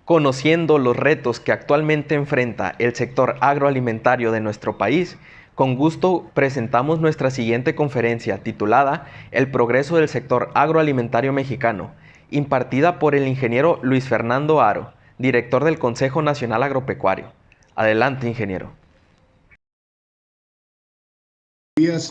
Conociendo los retos que actualmente enfrenta el sector agroalimentario de nuestro país, con gusto presentamos nuestra siguiente conferencia titulada El progreso del sector agroalimentario mexicano, impartida por el ingeniero Luis Fernando Haro, director del Consejo Nacional Agropecuario. Adelante, ingeniero.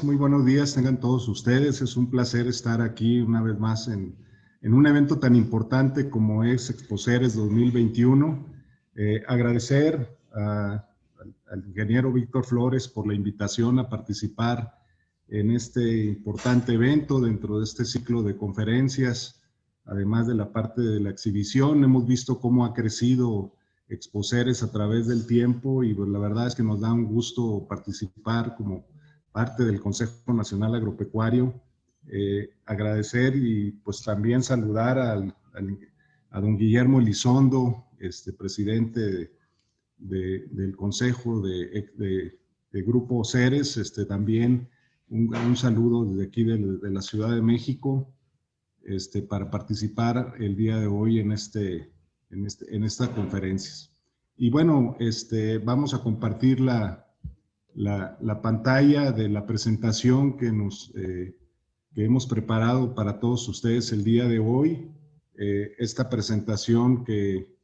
Muy buenos días tengan todos ustedes. Es un placer estar aquí una vez más en un evento tan importante como es Exposeres 2021. Agradecer al ingeniero Víctor Flores por la invitación a participar en este importante evento dentro de este ciclo de conferencias. Además de la parte de la exhibición, hemos visto cómo ha crecido Exposeres a través del tiempo y pues, la verdad es que nos da un gusto participar como parte del Consejo Nacional Agropecuario. Agradecer y pues también saludar a don Guillermo Elizondo, presidente del Consejo de Grupo Ceres, también un saludo desde aquí de la Ciudad de México, para participar el día de hoy en esta conferencia. Y bueno, vamos a compartir la pantalla de la presentación que hemos preparado para todos ustedes el día de hoy. Esta presentación que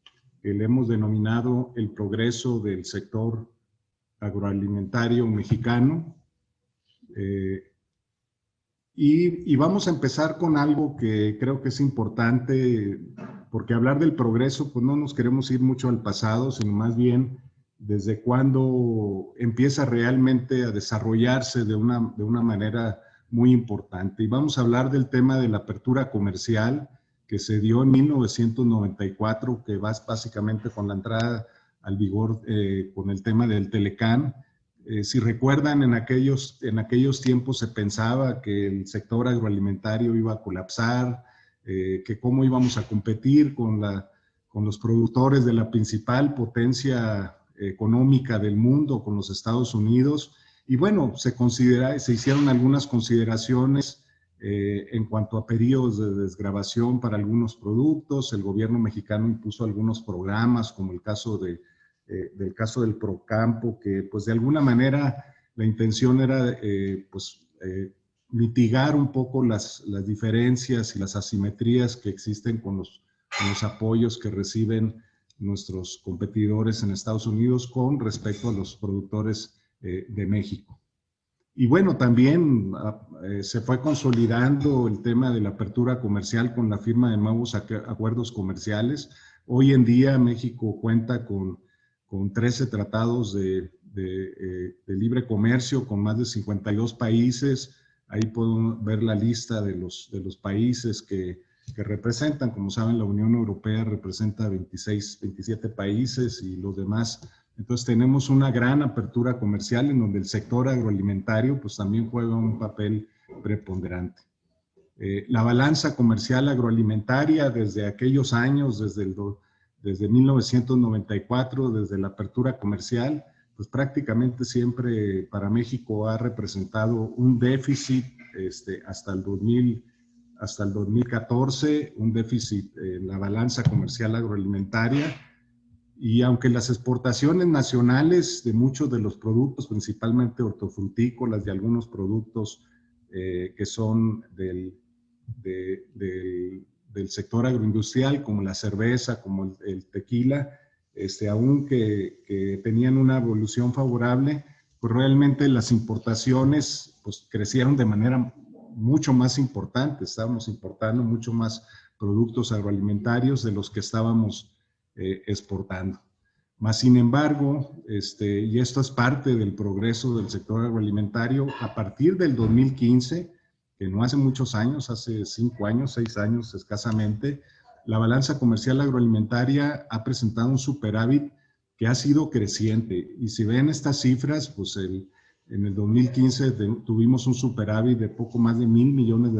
le hemos denominado El progreso del sector agroalimentario mexicano. Y vamos a empezar con algo que creo que es importante, porque hablar del progreso, pues no nos queremos ir mucho al pasado, sino más bien desde cuándo empieza realmente a desarrollarse de una manera muy importante. Y vamos a hablar del tema de la apertura comercial que se dio en 1994, que va básicamente con la entrada al vigor con el tema del Telecán. Si recuerdan, en aquellos tiempos se pensaba que el sector agroalimentario iba a colapsar, que cómo íbamos a competir con los productores de la principal potencia económica del mundo, con los Estados Unidos. Y bueno, se hicieron algunas consideraciones en cuanto a periodos de desgravación para algunos productos. El gobierno mexicano impuso algunos programas, como el caso del caso del Procampo, que pues de alguna manera la intención era mitigar un poco las diferencias y las asimetrías que existen con los apoyos que reciben nuestros competidores en Estados Unidos con respecto a los productores de México. Y bueno, también se fue consolidando el tema de la apertura comercial con la firma de nuevos acuerdos comerciales. Hoy en día México cuenta con 13 tratados de libre comercio con más de 52 países. Ahí pueden ver la lista de los países que representan. Como saben, la Unión Europea representa 27 países y los demás. Entonces tenemos una gran apertura comercial en donde el sector agroalimentario pues también juega un papel preponderante. La balanza comercial agroalimentaria desde aquellos años, desde 1994, desde la apertura comercial, pues prácticamente siempre para México ha representado un déficit hasta el 2014, un déficit en la balanza comercial agroalimentaria. Y aunque las exportaciones nacionales de muchos de los productos, principalmente hortofrutícolas, de algunos productos que son del sector agroindustrial, como la cerveza, como el tequila, aunque tenían una evolución favorable, pues realmente las importaciones pues, crecieron de manera mucho más importante. Estábamos importando mucho más productos agroalimentarios de los que estábamos exportando. Más sin embargo, y esto es parte del progreso del sector agroalimentario, a partir del 2015, que no hace muchos años, hace 5 años, 6 años escasamente, la balanza comercial agroalimentaria ha presentado un superávit que ha sido creciente. Y si ven estas cifras, pues en el 2015 tuvimos un superávit de poco más de $1,000 millones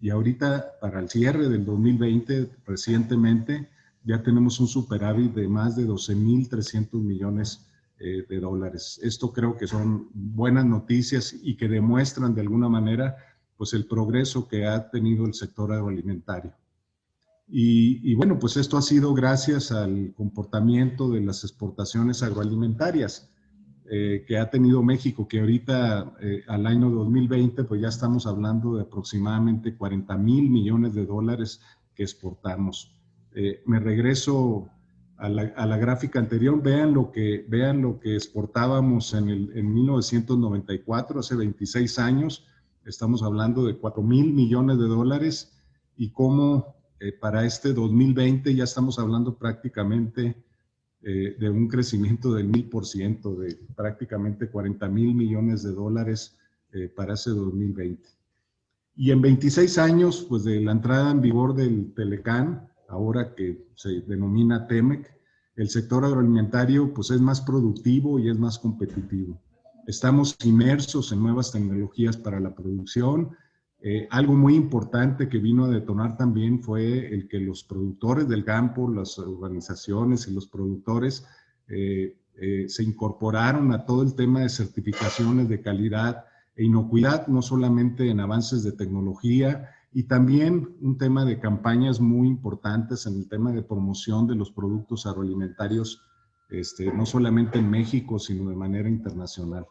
y ahorita para el cierre del 2020, recientemente, ya tenemos un superávit de más de 12,300 millones de dólares. Esto creo que son buenas noticias y que demuestran de alguna manera pues el progreso que ha tenido el sector agroalimentario. Y bueno, pues esto ha sido gracias al comportamiento de las exportaciones agroalimentarias que ha tenido México, que ahorita al año 2020 pues ya estamos hablando de aproximadamente 40,000 millones de dólares que exportamos. Me regreso a la gráfica anterior, vean lo que exportábamos en 1994, hace 26 años, estamos hablando de 4,000 millones de dólares, y cómo para este 2020 ya estamos hablando prácticamente de un crecimiento del 1000%, de prácticamente 40,000 millones de dólares para ese 2020. Y en 26 años, pues de la entrada en vigor del Telecán, ahora que se denomina TEMEC, el sector agroalimentario pues es más productivo y es más competitivo. Estamos inmersos en nuevas tecnologías para la producción. Algo muy importante que vino a detonar también fue el que los productores del campo, las organizaciones y los productores se incorporaron a todo el tema de certificaciones de calidad e inocuidad, no solamente en avances de tecnología, y también un tema de campañas muy importantes en el tema de promoción de los productos agroalimentarios, no solamente en México, sino de manera internacional.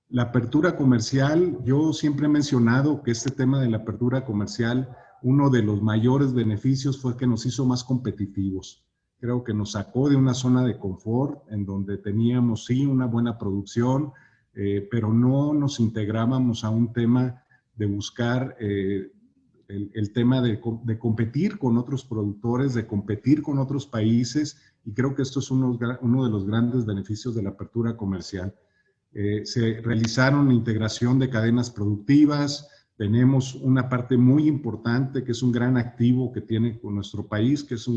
La apertura comercial, yo siempre he mencionado que este tema de la apertura comercial, uno de los mayores beneficios fue que nos hizo más competitivos. Creo que nos sacó de una zona de confort en donde teníamos sí una buena producción, pero no nos integrábamos a un tema de buscar el tema de competir con otros productores, de competir con otros países, y creo que esto es uno de los grandes beneficios de la apertura comercial. Se realizaron la integración de cadenas productivas, tenemos una parte muy importante que es un gran activo que tiene con nuestro país, que es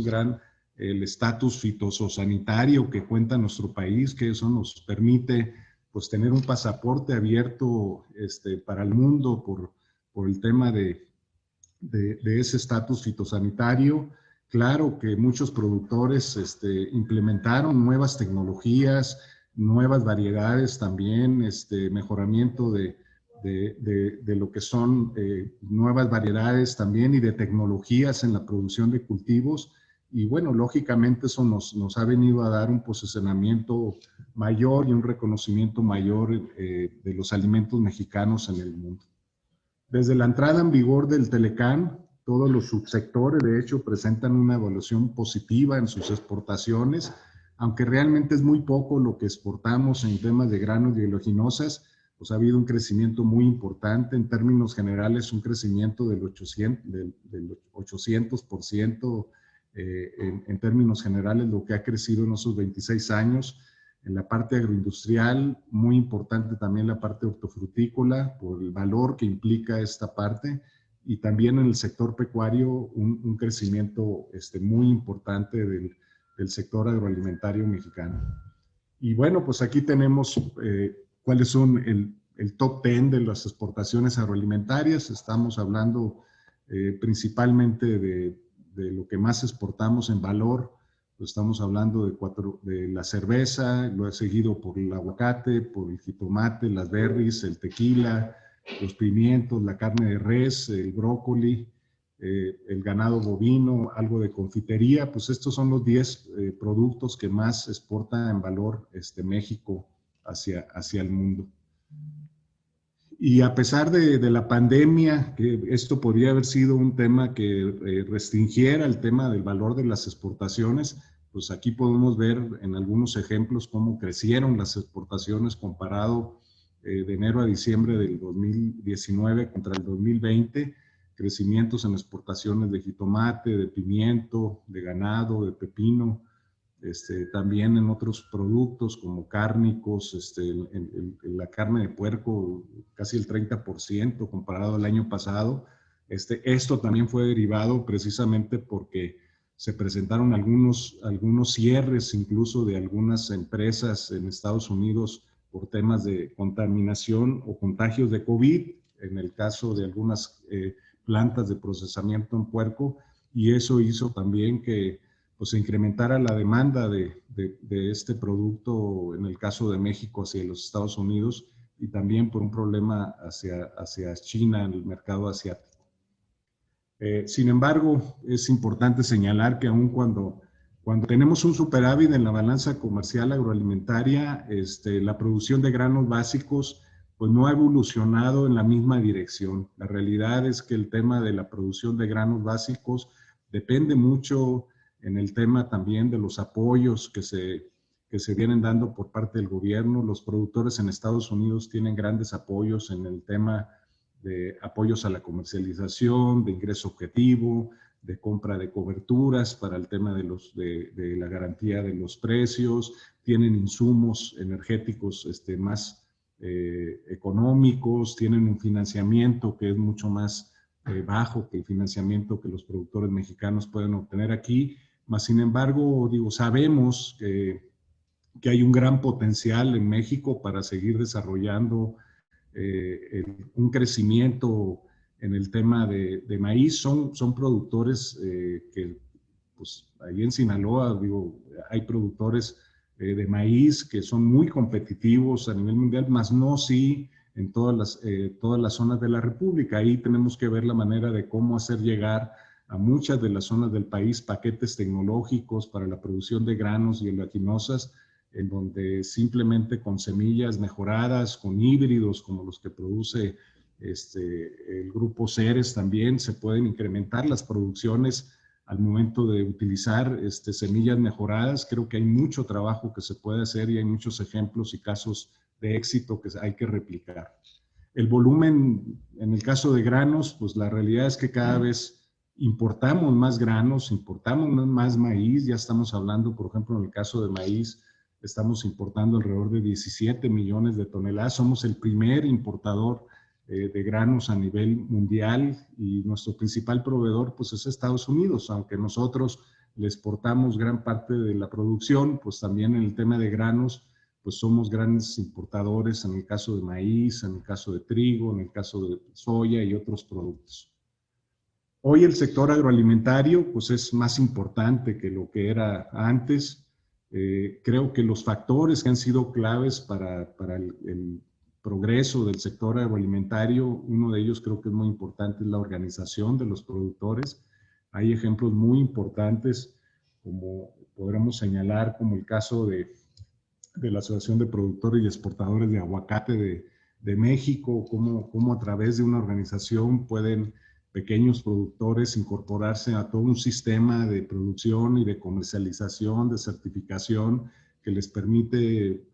el estatus fitosanitario que cuenta nuestro país, que eso nos permite pues tener un pasaporte abierto para el mundo por el tema de ese estatus fitosanitario. Claro que muchos productores implementaron nuevas tecnologías, nuevas variedades también, mejoramiento de lo que son nuevas variedades también y de tecnologías en la producción de cultivos. Y bueno, lógicamente eso nos ha venido a dar un posicionamiento mayor y un reconocimiento mayor de los alimentos mexicanos en el mundo. Desde la entrada en vigor del Telecán, todos los subsectores, de hecho, presentan una evaluación positiva en sus exportaciones, aunque realmente es muy poco lo que exportamos en temas de granos y oleaginosas, pues ha habido un crecimiento muy importante, en términos generales, un crecimiento del 800% en términos generales, lo que ha crecido en esos 26 años. En la parte agroindustrial, muy importante también la parte hortofrutícola, por el valor que implica esta parte, y también en el sector pecuario, un crecimiento muy importante del sector agroalimentario mexicano. Y bueno, pues aquí tenemos cuáles son el top 10 de las exportaciones agroalimentarias. Estamos hablando principalmente de lo que más exportamos en valor. Pues estamos hablando de la cerveza, lo he seguido por el aguacate, por el jitomate, las berries, el tequila, los pimientos, la carne de res, el brócoli, el ganado bovino, algo de confitería. Pues estos son los 10 productos que más exporta en valor México hacia el mundo. Y a pesar de la pandemia, que esto podría haber sido un tema que restringiera el tema del valor de las exportaciones, pues aquí podemos ver en algunos ejemplos cómo crecieron las exportaciones comparado de enero a diciembre del 2019 contra el 2020, crecimientos en exportaciones de jitomate, de pimiento, de ganado, de pepino, también en otros productos como cárnicos, la carne de puerco casi el 30% comparado al año pasado. Esto también fue derivado precisamente porque se presentaron algunos cierres incluso de algunas empresas en Estados Unidos por temas de contaminación o contagios de COVID, en el caso de algunas plantas de procesamiento en puerco, y eso hizo también que pues, se incrementara la demanda de este producto, en el caso de México, hacia los Estados Unidos, y también por un problema hacia China en el mercado asiático. Sin embargo, es importante señalar que aun cuando tenemos un superávit en la balanza comercial agroalimentaria, la producción de granos básicos pues no ha evolucionado en la misma dirección. La realidad es que el tema de la producción de granos básicos depende mucho en el tema también de los apoyos que se vienen dando por parte del gobierno. Los productores en Estados Unidos tienen grandes apoyos en el tema de apoyos a la comercialización, de ingreso objetivo, de compra de coberturas para el tema de la garantía de los precios, tienen insumos energéticos más económicos, tienen un financiamiento que es mucho más bajo que el financiamiento que los productores mexicanos pueden obtener aquí, mas sin embargo, digo, sabemos que hay un gran potencial en México para seguir desarrollando un crecimiento en el tema de maíz. Son productores que, pues, ahí en Sinaloa, digo, hay productores de maíz que son muy competitivos a nivel mundial, más no sí en todas las zonas de la República. Ahí tenemos que ver la manera de cómo hacer llegar a muchas de las zonas del país paquetes tecnológicos para la producción de granos y oleaginosas, en donde simplemente con semillas mejoradas, con híbridos como los que produce el grupo Ceres también, se pueden incrementar las producciones al momento de utilizar semillas mejoradas. Creo que hay mucho trabajo que se puede hacer y hay muchos ejemplos y casos de éxito que hay que replicar. El volumen, en el caso de granos, pues la realidad es que cada vez importamos más granos, importamos más maíz. Ya estamos hablando, por ejemplo, en el caso de maíz, estamos importando alrededor de 17 millones de toneladas. Somos el primer importador de granos a nivel mundial y nuestro principal proveedor pues es Estados Unidos. Aunque nosotros le exportamos gran parte de la producción, pues también en el tema de granos pues somos grandes importadores en el caso de maíz, en el caso de trigo, en el caso de soya y otros productos. Hoy el sector agroalimentario pues es más importante que lo que era antes. Creo que los factores que han sido claves para el progreso del sector agroalimentario, uno de ellos creo que es muy importante, es la organización de los productores. Hay ejemplos muy importantes, como podremos señalar, como el caso de la Asociación de Productores y Exportadores de Aguacate de México, cómo a través de una organización pueden pequeños productores incorporarse a todo un sistema de producción y de comercialización, de certificación, que les permite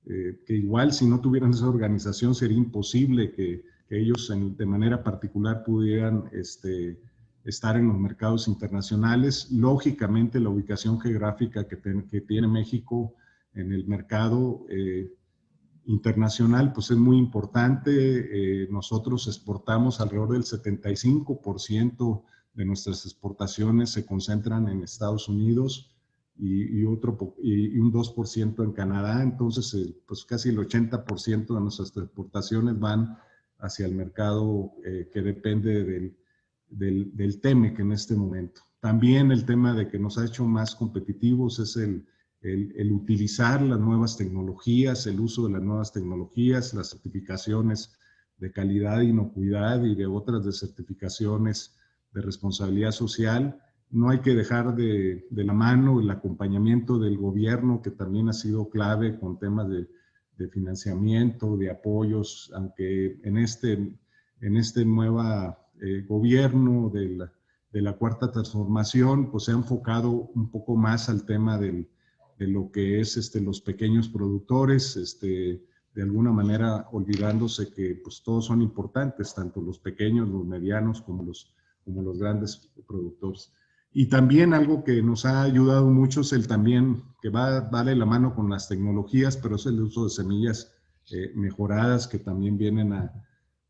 que igual si no tuvieran esa organización sería imposible que ellos de manera particular pudieran estar en los mercados internacionales. Lógicamente la ubicación geográfica que tiene México en el mercado internacional pues es muy importante. Nosotros exportamos alrededor del 75% de nuestras exportaciones se concentran en Estados Unidos y un 2% en Canadá. Entonces pues casi el 80% de nuestras exportaciones van hacia el mercado que depende del TEMEC en este momento. También el tema de que nos ha hecho más competitivos es el utilizar las nuevas tecnologías, el uso de las nuevas tecnologías, las certificaciones de calidad e inocuidad y de otras de certificaciones de responsabilidad social. No hay que dejar de la mano el acompañamiento del gobierno, que también ha sido clave con temas de financiamiento, de apoyos, aunque en este nuevo gobierno de la Cuarta Transformación, pues se ha enfocado un poco más al tema de lo que es los pequeños productores, de alguna manera olvidándose que pues todos son importantes, tanto los pequeños, los medianos, como los grandes productores. Y también algo que nos ha ayudado mucho es el también, que va de la mano con las tecnologías, pero es el uso de semillas mejoradas, que también vienen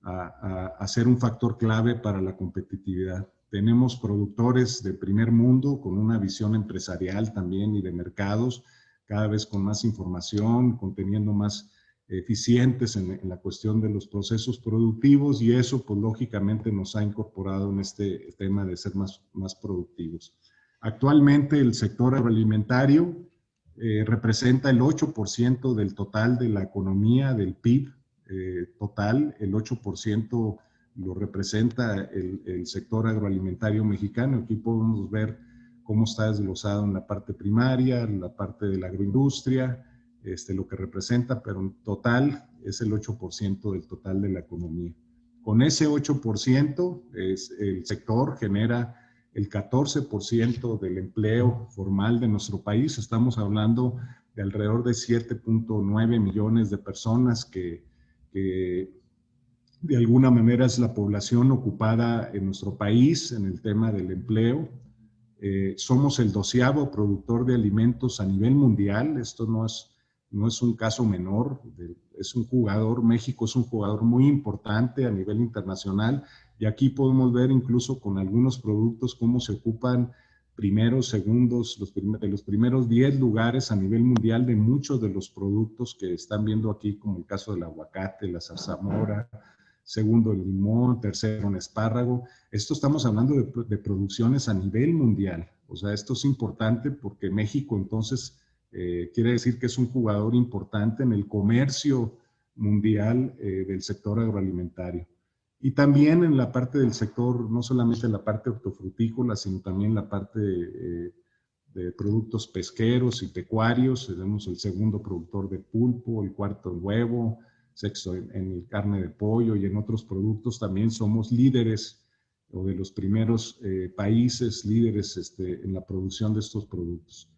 a ser un factor clave para la competitividad. Tenemos productores de primer mundo con una visión empresarial también y de mercados, cada vez con más información, teniendo más eficientes en la cuestión de los procesos productivos, y eso pues lógicamente nos ha incorporado en este tema de ser más productivos. Actualmente el sector agroalimentario representa el 8% del total de la economía, del PIB total. El 8% lo representa el sector agroalimentario mexicano. Aquí podemos ver cómo está desglosado en la parte primaria, en la parte de la agroindustria, lo que representa, pero en total es el 8% del total de la economía. Con ese 8%, el sector genera el 14% del empleo formal de nuestro país. Estamos hablando de alrededor de 7.9 millones de personas que de alguna manera es la población ocupada en nuestro país en el tema del empleo. Somos el 12º productor de alimentos a nivel mundial. Esto no es un caso menor. Es un jugador, México es un jugador muy importante a nivel internacional, y aquí podemos ver incluso con algunos productos cómo se ocupan primeros, segundos, de los primeros 10 lugares a nivel mundial de muchos de los productos que están viendo aquí, como el caso del aguacate, la zarzamora, segundo el limón, tercero un espárrago. Esto estamos hablando de producciones a nivel mundial. O sea, esto es importante porque México entonces quiere decir que es un jugador importante en el comercio mundial del sector agroalimentario. Y también en la parte del sector, no solamente en la parte hortofrutícola, sino también la parte de productos pesqueros y pecuarios. Tenemos el segundo productor de pulpo, el cuarto en huevo, sexto en carne de pollo, y en otros productos también somos líderes o de los primeros países líderes en la producción de estos productos.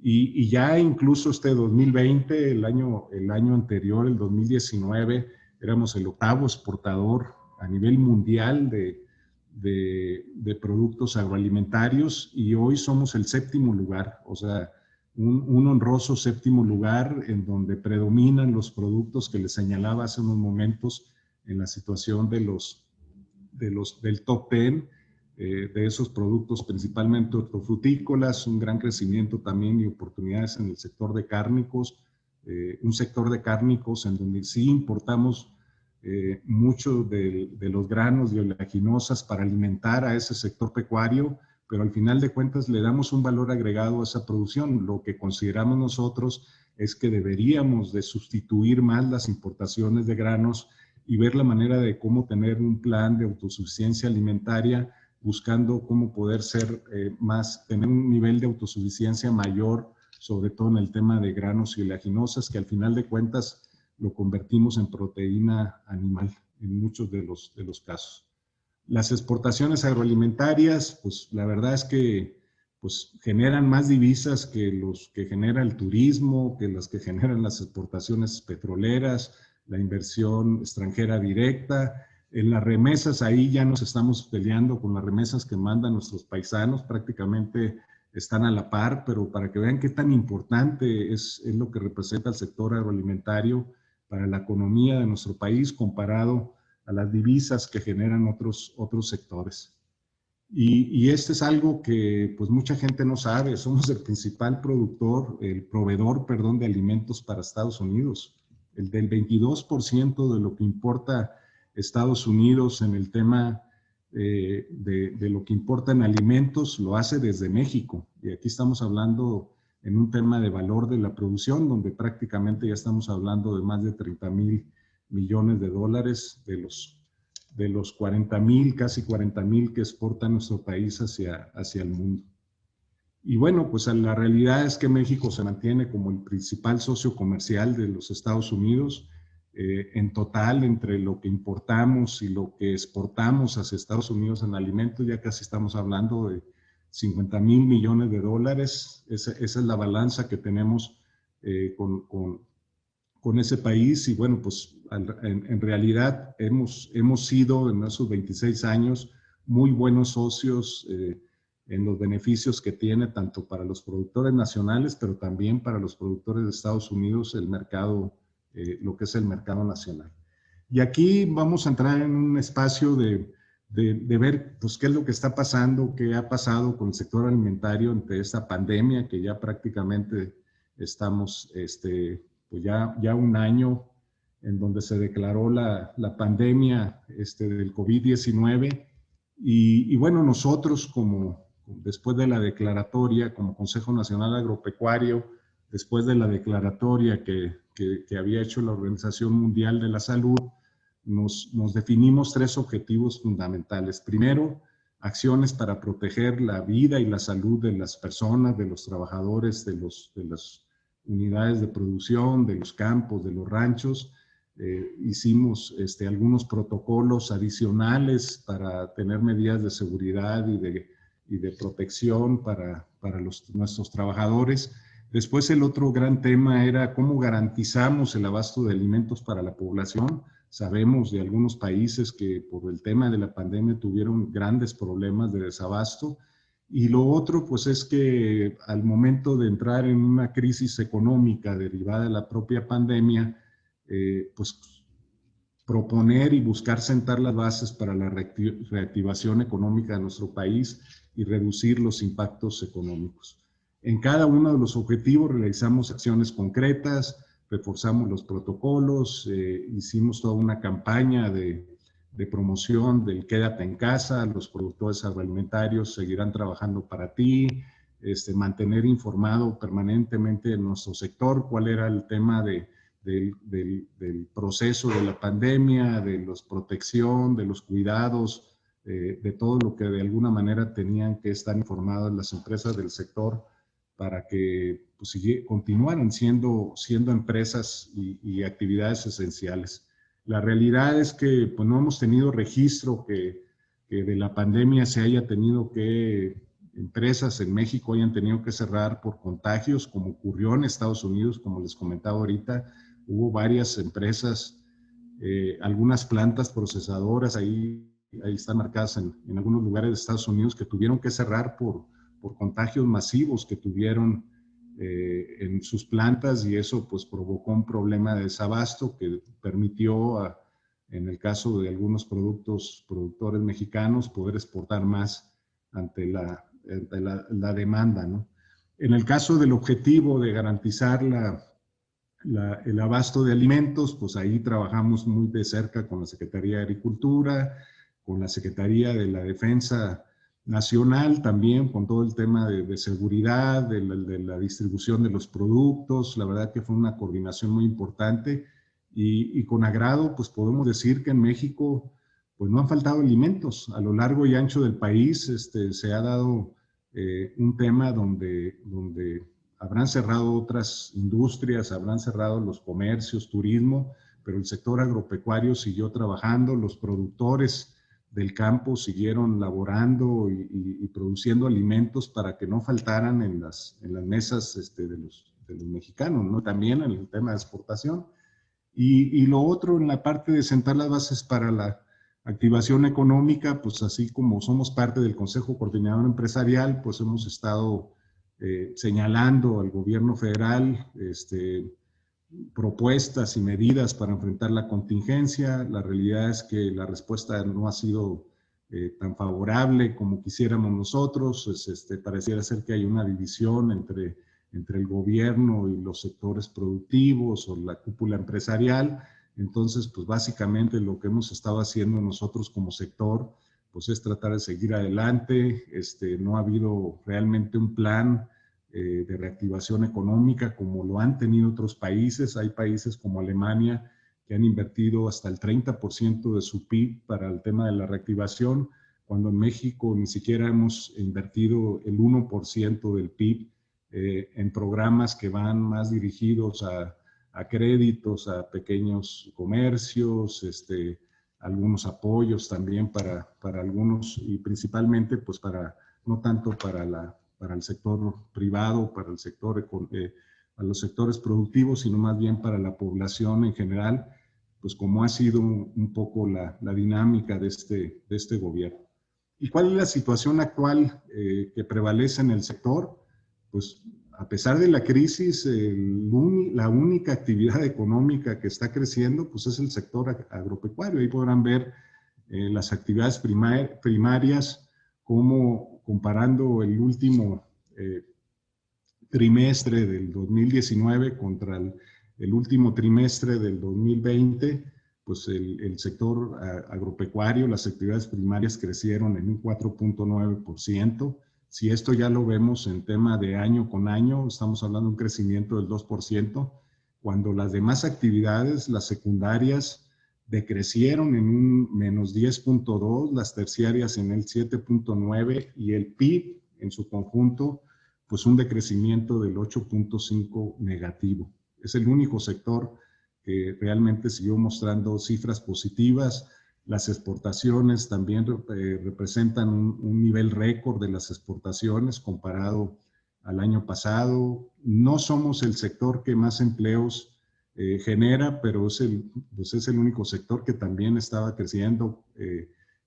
Y ya incluso 2020, el año anterior, el 2019, éramos el 8º exportador a nivel mundial de productos agroalimentarios, y hoy somos el 7º lugar, o sea, un honroso 7º lugar en donde predominan los productos que les señalaba hace unos momentos en la situación del top 10, de esos productos principalmente hortofrutícolas, un gran crecimiento también y oportunidades en el sector de cárnicos, un sector de cárnicos en donde sí importamos mucho de los granos y oleaginosas para alimentar a ese sector pecuario, pero al final de cuentas le damos un valor agregado a esa producción. Lo que consideramos nosotros es que deberíamos de sustituir más las importaciones de granos y ver la manera de cómo tener un plan de autosuficiencia alimentaria, buscando cómo poder tener un nivel de autosuficiencia mayor, sobre todo en el tema de granos y oleaginosas, que al final de cuentas lo convertimos en proteína animal en muchos de los casos. Las exportaciones agroalimentarias, pues la verdad es que pues, generan más divisas que los que genera el turismo, que las que generan las exportaciones petroleras, la inversión extranjera directa. En las remesas, ahí ya nos estamos peleando con las remesas que mandan nuestros paisanos, prácticamente están a la par, pero para que vean qué tan importante es lo que representa el sector agroalimentario para la economía de nuestro país comparado a las divisas que generan otros sectores. Y este es algo que pues mucha gente no sabe. Somos el principal proveedor, perdón, de alimentos para Estados Unidos. El del 22% de lo que importa Estados Unidos en el tema de lo que importa en alimentos lo hace desde México. Y aquí estamos hablando en un tema de valor de la producción, donde prácticamente ya estamos hablando de más de 30,000 millones de dólares de los 40,000, casi 40,000 que exporta nuestro país hacia el mundo. Y bueno, pues la realidad es que México se mantiene como el principal socio comercial de los Estados Unidos. En total, entre lo que importamos y lo que exportamos hacia Estados Unidos en alimentos, ya casi estamos hablando de 50,000 millones de dólares. Esa es la balanza que tenemos con ese país. Y bueno, pues en realidad hemos sido en esos 26 años muy buenos socios en los beneficios que tiene tanto para los productores nacionales, pero también para los productores de Estados Unidos el mercado, lo que es el mercado nacional. Y aquí vamos a entrar en un espacio de ver pues, qué es lo que está pasando, qué ha pasado con el sector alimentario ante esta pandemia que ya prácticamente estamos pues ya un año en donde se declaró la pandemia del COVID-19 y bueno, nosotros después de la declaratoria como Consejo Nacional Agropecuario, después de la declaratoria que había hecho la Organización Mundial de la Salud, nos definimos 3 objetivos fundamentales. Primero, acciones para proteger la vida y la salud de las personas, de los trabajadores, de las unidades de producción, de los campos, de los ranchos. Hicimos algunos protocolos adicionales para tener medidas de seguridad y de protección para nuestros trabajadores. Después el otro gran tema era cómo garantizamos el abasto de alimentos para la población. Sabemos de algunos países que por el tema de la pandemia tuvieron grandes problemas de desabasto. Y lo otro, pues, es que al momento de entrar en una crisis económica derivada de la propia pandemia, pues, proponer y buscar sentar las bases para la reactivación económica de nuestro país y reducir los impactos económicos. En cada uno de los objetivos realizamos acciones concretas, reforzamos los protocolos, hicimos toda una campaña de promoción del quédate en casa, los productores agroalimentarios seguirán trabajando para ti, mantener informado permanentemente en nuestro sector cuál era el tema del proceso de la pandemia, de la protección, de los cuidados, de todo lo que de alguna manera tenían que estar informadas las empresas del sector para que pues, continuaran siendo empresas y actividades esenciales. La realidad es que pues, no hemos tenido registro que de la pandemia se haya tenido que, empresas en México hayan tenido que cerrar por contagios, como ocurrió en Estados Unidos, como les comentaba ahorita. Hubo varias empresas, algunas plantas procesadoras, ahí están marcadas en algunos lugares de Estados Unidos, que tuvieron que cerrar por contagios masivos que tuvieron en sus plantas, y eso pues provocó un problema de desabasto que permitió, en el caso de algunos productores mexicanos, poder exportar más ante la demanda, ¿no? En el caso del objetivo de garantizar el abasto de alimentos, pues ahí trabajamos muy de cerca con la Secretaría de Agricultura, con la Secretaría de la Defensa Nacional también, con todo el tema de seguridad, de la distribución de los productos. La verdad que fue una coordinación muy importante y con agrado pues podemos decir que en México pues no han faltado alimentos. A lo largo y ancho del país se ha dado un tema donde habrán cerrado otras industrias, habrán cerrado los comercios, turismo, pero el sector agropecuario siguió trabajando, los productores del campo siguieron laborando y produciendo alimentos para que no faltaran en las mesas de los mexicanos, ¿no? También en el tema de exportación. Y lo otro, en la parte de sentar las bases para la activación económica, pues así como somos parte del Consejo Coordinador Empresarial, pues hemos estado señalando al gobierno federal propuestas y medidas para enfrentar la contingencia. La realidad es que la respuesta no ha sido tan favorable como quisiéramos nosotros. Pareciera ser que hay una división entre el gobierno y los sectores productivos o la cúpula empresarial. Entonces, pues básicamente lo que hemos estado haciendo nosotros como sector, pues es tratar de seguir adelante. No ha habido realmente un plan de reactivación económica como lo han tenido otros países. Hay países como Alemania que han invertido hasta el 30% de su PIB para el tema de la reactivación, cuando en México ni siquiera hemos invertido el 1% del PIB en programas que van más dirigidos a créditos, a pequeños comercios, algunos apoyos también para algunos, y principalmente pues no tanto para el sector privado, para los sectores productivos, sino más bien para la población en general, pues como ha sido un poco la dinámica de este gobierno. ¿Y cuál es la situación actual que prevalece en el sector? Pues a pesar de la crisis, la única actividad económica que está creciendo pues es el sector agropecuario. Ahí podrán ver las actividades primarias, como comparando el último trimestre del 2019 contra el último trimestre del 2020, pues el sector agropecuario, las actividades primarias crecieron en un 4.9%. Si esto ya lo vemos en tema de año con año, estamos hablando de un crecimiento del 2%, cuando las demás actividades, las secundarias, decrecieron en un menos 10.2, las terciarias en el 7.9 y el PIB en su conjunto, pues un decrecimiento del 8.5 negativo. Es el único sector que realmente siguió mostrando cifras positivas. Las exportaciones también representan un nivel récord de las exportaciones comparado al año pasado. No somos el sector que más empleos genera, pero es el único sector que también estaba creciendo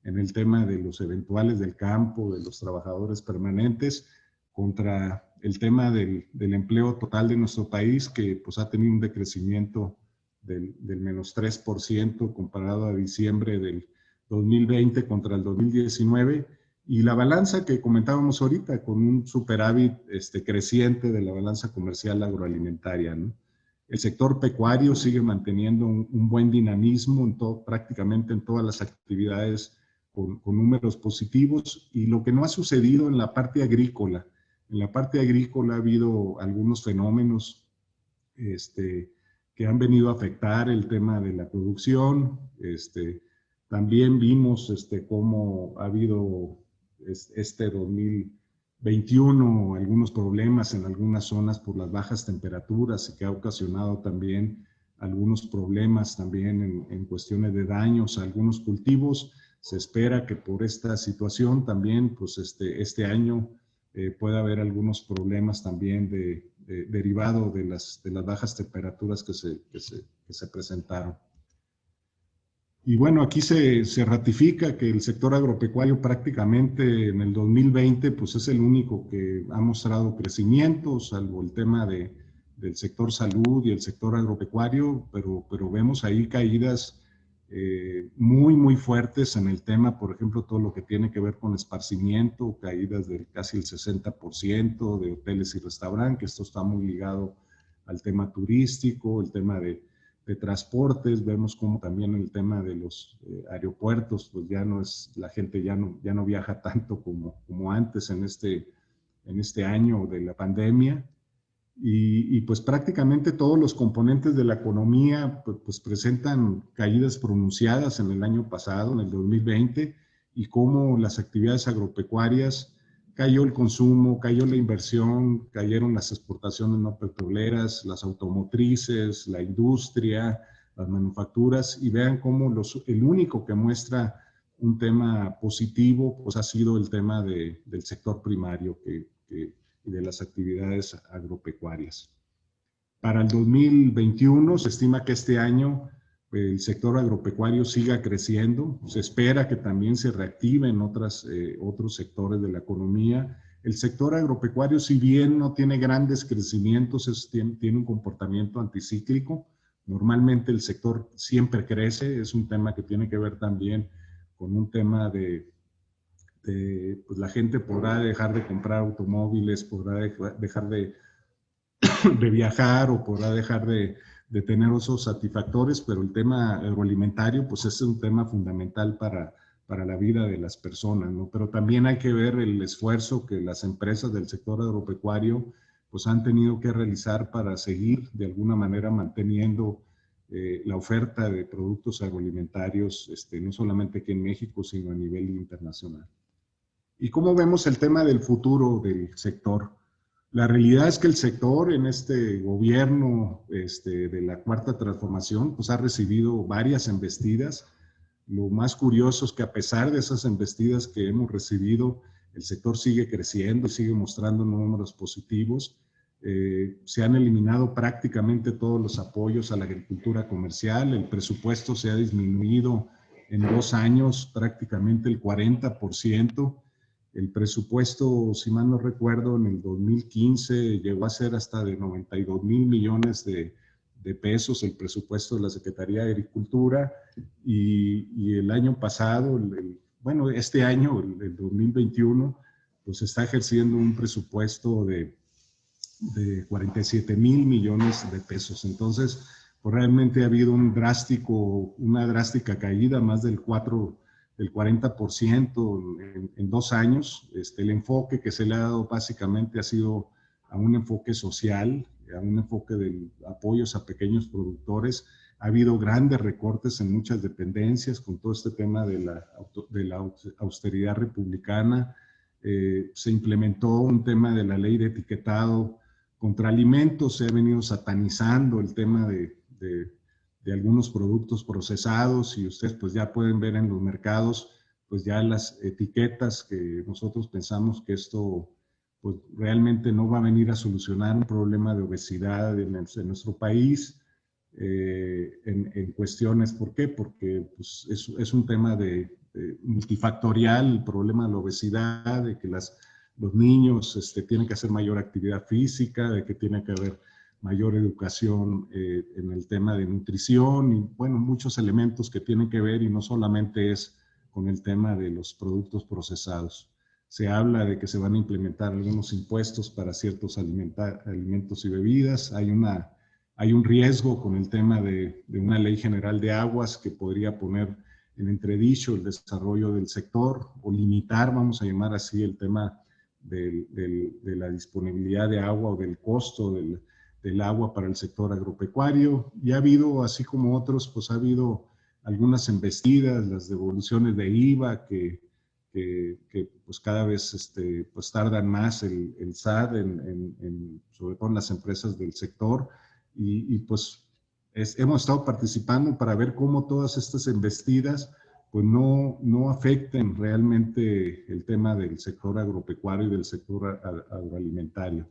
en el tema de los eventuales del campo, de los trabajadores permanentes, contra el tema del empleo total de nuestro país, que pues ha tenido un decrecimiento del menos 3% comparado a diciembre del 2020 contra el 2019, y la balanza que comentábamos ahorita, con un superávit creciente de la balanza comercial agroalimentaria, ¿no? El sector pecuario sigue manteniendo un buen dinamismo prácticamente en todas las actividades con números positivos, y lo que no ha sucedido en la parte agrícola. En la parte agrícola ha habido algunos fenómenos que han venido a afectar el tema de la producción. También vimos cómo ha habido 2021 algunos problemas en algunas zonas por las bajas temperaturas, y que ha ocasionado también algunos problemas también en cuestiones de daños a algunos cultivos. Se espera que por esta situación también pues este año pueda haber algunos problemas también derivado de las bajas temperaturas que se presentaron. Y bueno, aquí se ratifica que el sector agropecuario prácticamente en el 2020 pues es el único que ha mostrado crecimiento, salvo el tema del sector salud y el sector agropecuario, pero vemos ahí caídas muy fuertes en el tema, por ejemplo, todo lo que tiene que ver con esparcimiento, caídas de casi el 60% de hoteles y restaurantes. Esto está muy ligado al tema turístico, el tema de transportes. Vemos como también el tema de los aeropuertos, pues la gente ya no viaja tanto como antes en este año de la pandemia. Y pues prácticamente todos los componentes de la economía pues presentan caídas pronunciadas en el año pasado, en el 2020, y cómo las actividades agropecuarias, cayó el consumo, cayó la inversión, cayeron las exportaciones no petroleras, las automotrices, la industria, las manufacturas, y vean cómo el único que muestra un tema positivo pues ha sido el tema del sector primario y de las actividades agropecuarias. Para el 2021 se estima que este año el sector agropecuario siga creciendo. Se espera que también se reactiven otros sectores de la economía. El sector agropecuario, si bien no tiene grandes crecimientos, tiene un comportamiento anticíclico. Normalmente el sector siempre crece. Es un tema que tiene que ver también con un tema pues la gente podrá dejar de comprar automóviles, podrá dejar de viajar, o podrá dejar de tener usos satisfactores, pero el tema agroalimentario pues es un tema fundamental para la vida de las personas, ¿no? Pero también hay que ver el esfuerzo que las empresas del sector agropecuario pues han tenido que realizar para seguir de alguna manera manteniendo la oferta de productos agroalimentarios, no solamente aquí en México, sino a nivel internacional. ¿Y cómo vemos el tema del futuro del sector? La realidad es que el sector en este gobierno de la Cuarta Transformación pues ha recibido varias embestidas. Lo más curioso es que a pesar de esas embestidas que hemos recibido, el sector sigue creciendo y sigue mostrando números positivos. Se han eliminado prácticamente todos los apoyos a la agricultura comercial. El presupuesto se ha disminuido en 2 años prácticamente el 40%. El presupuesto, si mal no recuerdo, en el 2015 llegó a ser hasta de 92,000 millones de pesos el presupuesto de la Secretaría de Agricultura, y el año pasado, este año, el 2021, pues está ejerciendo un presupuesto de 47,000 millones de pesos. Entonces, pues realmente ha habido una drástica caída, más del 40% en 2 años. El enfoque que se le ha dado básicamente ha sido a un enfoque social, a un enfoque de apoyos a pequeños productores, Ha habido grandes recortes en muchas dependencias con todo este tema de la austeridad republicana. Se implementó un tema de la ley de etiquetado contra alimentos, se ha venido satanizando el tema de algunos productos procesados, y ustedes pues ya pueden ver en los mercados pues ya las etiquetas, que nosotros pensamos que esto pues realmente no va a venir a solucionar un problema de obesidad en nuestro país. En cuestiones, ¿por qué? Porque pues, es un tema multifactorial, el problema de la obesidad, de que los niños tienen que hacer mayor actividad física, de que tiene que haber mayor educación en el tema de nutrición, y bueno, muchos elementos que tienen que ver, y no solamente es con el tema de los productos procesados. Se habla de que se van a implementar algunos impuestos para ciertos alimentos y bebidas. Hay un riesgo con el tema de una ley general de aguas que podría poner en entredicho el desarrollo del sector, o limitar, vamos a llamar así, el tema de la disponibilidad de agua o del costo del agua para el sector agropecuario. Y ha habido, así como otros, pues ha habido algunas embestidas, las devoluciones de IVA que pues cada vez pues tardan más el SAT, sobre todo en las empresas del sector, y pues hemos estado participando para ver cómo todas estas embestidas pues no afecten realmente el tema del sector agropecuario y del sector agroalimentario.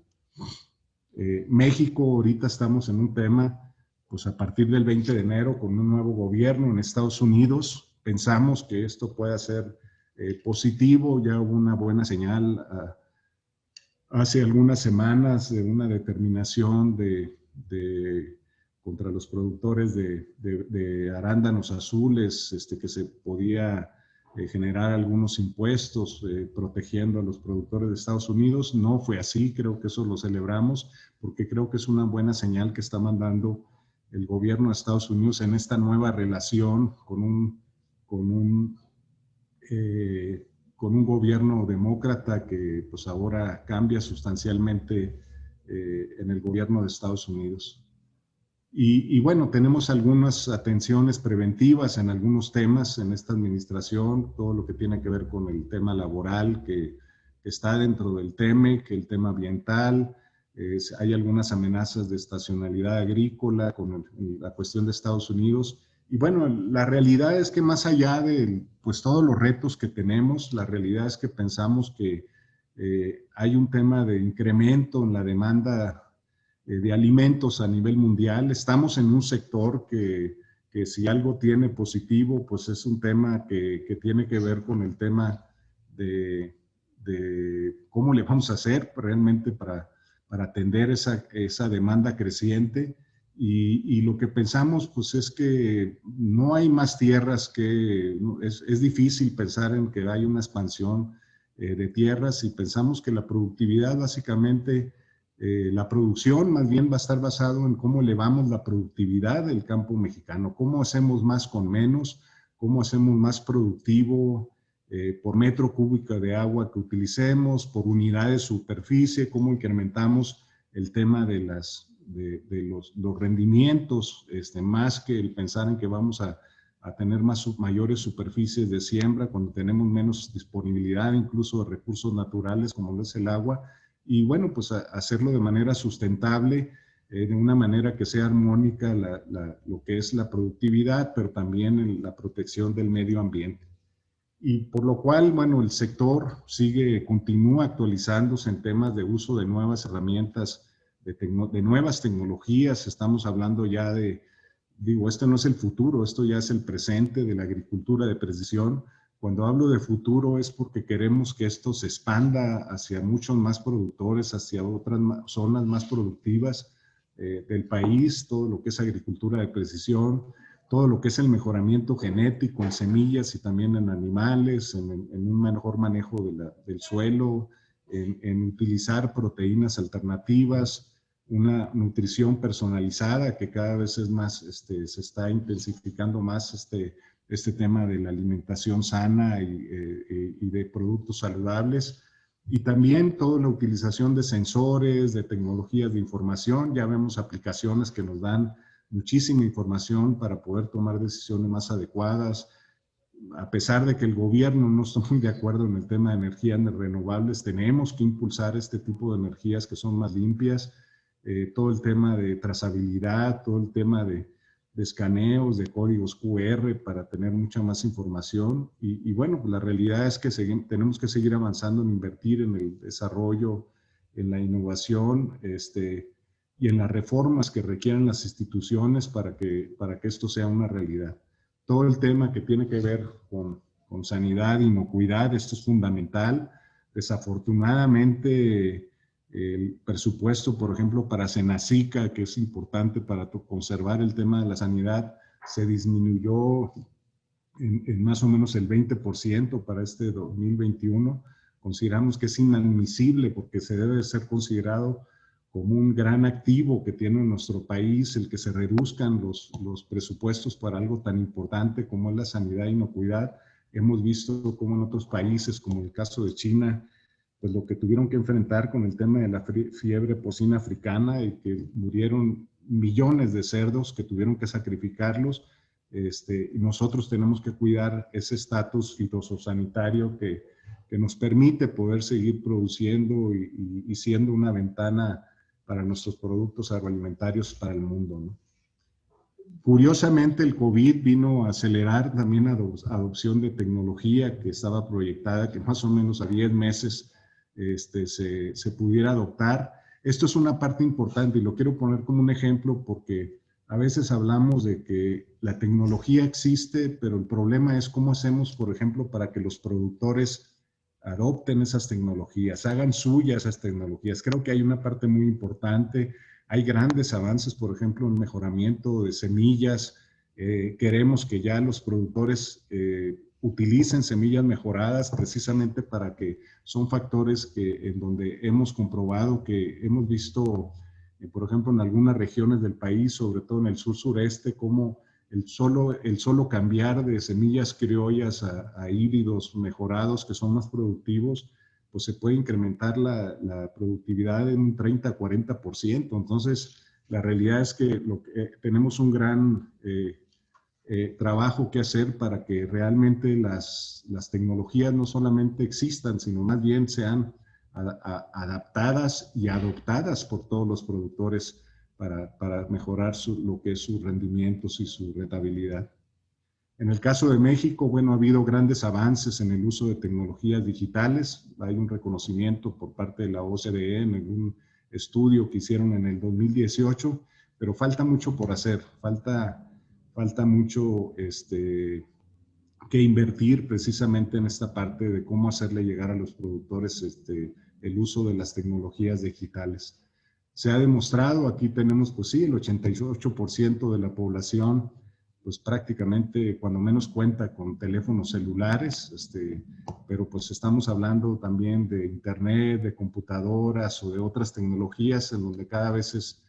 México, ahorita estamos en un tema, pues a partir del 20 de enero, con un nuevo gobierno en Estados Unidos, pensamos que esto puede ser positivo. Ya hubo una buena señal hace algunas semanas de una determinación contra los productores de arándanos azules, que se podía generar algunos impuestos protegiendo a los productores de Estados Unidos. No fue así, creo que eso lo celebramos, porque creo que es una buena señal que está mandando el gobierno de Estados Unidos en esta nueva relación con un gobierno demócrata que pues ahora cambia sustancialmente en el gobierno de Estados Unidos. Y bueno, tenemos algunas atenciones preventivas en algunos temas en esta administración, todo lo que tiene que ver con el tema laboral que está dentro del TEMEC, que el tema ambiental. Hay algunas amenazas de estacionalidad agrícola con la cuestión de Estados Unidos. Y bueno, la realidad es que más allá de pues, todos los retos que tenemos, la realidad es que pensamos que hay un tema de incremento en la demanda de alimentos a nivel mundial. Estamos en un sector que si algo tiene positivo, pues es un tema que tiene que ver con el tema de cómo le vamos a hacer realmente para atender esa demanda creciente. Y lo que pensamos pues es que no hay más tierras es difícil pensar en que hay una expansión de tierras, y pensamos que la productividad básicamente, la producción más bien va a estar basado en cómo elevamos la productividad del campo mexicano, cómo hacemos más con menos, cómo hacemos más productivo por metro cúbico de agua que utilicemos, por unidad de superficie, cómo incrementamos el tema de los rendimientos, más que el pensar en que vamos a tener mayores superficies de siembra cuando tenemos menos disponibilidad incluso de recursos naturales como lo es el agua. Y bueno, pues hacerlo de manera sustentable, de una manera que sea armónica lo que es la productividad, pero también la protección del medio ambiente. Y por lo cual, bueno, el sector continúa actualizándose en temas de uso de nuevas herramientas, de nuevas tecnologías. Estamos hablando ya esto no es el futuro, esto ya es el presente de la agricultura de precisión. Cuando hablo de futuro es porque queremos que esto se expanda hacia muchos más productores, hacia otras zonas más productivas del país, todo lo que es agricultura de precisión, todo lo que es el mejoramiento genético en semillas y también en animales, en un mejor manejo del suelo, en utilizar proteínas alternativas, una nutrición personalizada que cada vez es más, se está intensificando más este tema de la alimentación sana y de productos saludables. Y también toda la utilización de sensores, de tecnologías de información. Ya vemos aplicaciones que nos dan muchísima información para poder tomar decisiones más adecuadas. A pesar de que el gobierno no está muy de acuerdo en el tema de energías renovables, tenemos que impulsar este tipo de energías que son más limpias, todo el tema de trazabilidad, todo el tema de escaneos, de códigos QR para tener mucha más información. Y bueno, pues la realidad es que tenemos que seguir avanzando en invertir en el desarrollo, en la innovación, y en las reformas que requieren las instituciones para que esto sea una realidad. Todo el tema que tiene que ver con sanidad, inocuidad, esto es fundamental. Desafortunadamente, el presupuesto, por ejemplo, para Senacica, que es importante para conservar el tema de la sanidad, se disminuyó en más o menos el 20% para este 2021. Consideramos que es inadmisible porque se debe ser considerado como un gran activo que tiene nuestro país, el que se reduzcan los presupuestos para algo tan importante como es la sanidad e inocuidad. Hemos visto cómo en otros países, como el caso de China, pues lo que tuvieron que enfrentar con el tema de la fiebre porcina africana y que murieron millones de cerdos que tuvieron que sacrificarlos. Y nosotros tenemos que cuidar ese estatus fitosanitario que nos permite poder seguir produciendo y siendo una ventana para nuestros productos agroalimentarios para el mundo, ¿no? Curiosamente, el COVID vino a acelerar también la adopción de tecnología que estaba proyectada, que más o menos a 10 meses se pudiera adoptar. Esto es una parte importante y lo quiero poner como un ejemplo porque a veces hablamos de que la tecnología existe, pero el problema es cómo hacemos, por ejemplo, para que los productores adopten esas tecnologías, hagan suyas esas tecnologías. Creo que hay una parte muy importante. Hay grandes avances, por ejemplo, en mejoramiento de semillas. Queremos que ya los productores utilicen semillas mejoradas precisamente para que son factores en donde hemos comprobado que hemos visto, por ejemplo, en algunas regiones del país, sobre todo en el sur-sureste, cómo el solo cambiar de semillas criollas a híbridos mejorados que son más productivos, pues se puede incrementar la productividad en un 30-40%. Entonces, la realidad es que tenemos un gran trabajo que hacer para que realmente las tecnologías no solamente existan, sino más bien sean adaptadas y adoptadas por todos los productores para mejorar lo que es sus rendimientos y su rentabilidad. En el caso de México, bueno, ha habido grandes avances en el uso de tecnologías digitales. Hay un reconocimiento por parte de la OCDE en un estudio que hicieron en el 2018, pero falta mucho por hacer. Falta mucho que invertir precisamente en esta parte de cómo hacerle llegar a los productores el uso de las tecnologías digitales. Se ha demostrado, aquí tenemos, pues sí, el 88% de la población pues prácticamente cuando menos cuenta con teléfonos celulares, pero pues estamos hablando también de internet, de computadoras o de otras tecnologías en donde cada vez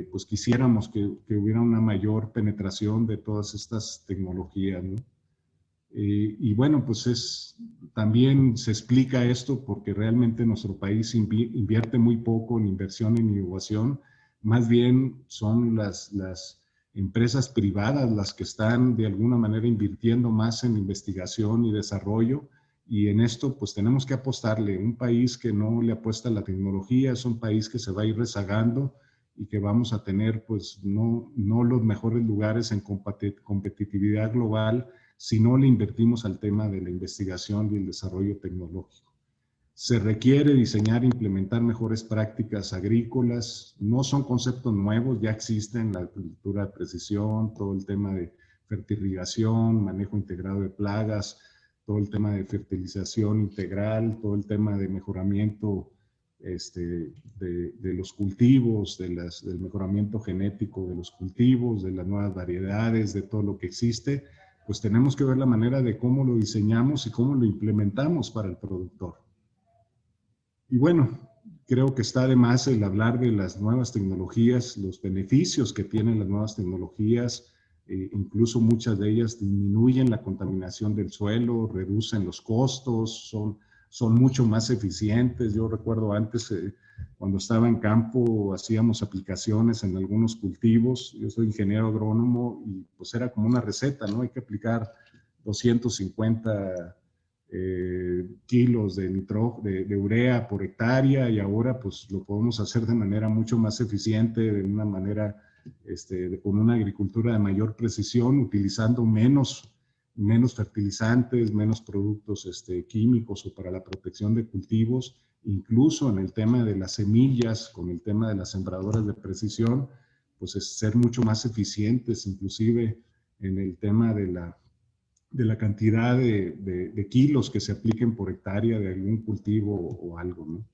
pues quisiéramos que hubiera una mayor penetración de todas estas tecnologías, ¿no? Y bueno, pues también se explica esto porque realmente nuestro país invierte muy poco en inversión en innovación, más bien son las empresas privadas las que están de alguna manera invirtiendo más en investigación y desarrollo, y en esto pues tenemos que apostarle. Un país que no le apuesta a la tecnología es un país que se va a ir rezagando y que vamos a tener pues no los mejores lugares en competitividad global si no le invertimos al tema de la investigación y el desarrollo tecnológico. Se requiere diseñar e implementar mejores prácticas agrícolas. No son conceptos nuevos, ya existen la agricultura de precisión, todo el tema de fertirrigación, manejo integrado de plagas, todo el tema de fertilización integral, todo el tema de mejoramiento de los cultivos, del mejoramiento genético de los cultivos, de las nuevas variedades, de todo lo que existe. Pues tenemos que ver la manera de cómo lo diseñamos y cómo lo implementamos para el productor. Y bueno, creo que está de más el hablar de las nuevas tecnologías, los beneficios que tienen las nuevas tecnologías, incluso muchas de ellas disminuyen la contaminación del suelo, reducen los costos, son mucho más eficientes. Yo recuerdo antes Cuando estaba en campo hacíamos aplicaciones en algunos cultivos. Yo soy ingeniero agrónomo y pues era como una receta, ¿no? Hay que aplicar 250 kilos de urea por hectárea, y ahora pues lo podemos hacer de manera mucho más eficiente, de una manera con una agricultura de mayor precisión, utilizando menos fertilizantes, menos productos químicos o para la protección de cultivos, incluso en el tema de las semillas, con el tema de las sembradoras de precisión, pues es ser mucho más eficientes, inclusive en el tema de la cantidad de kilos que se apliquen por hectárea de algún cultivo o algo, ¿no?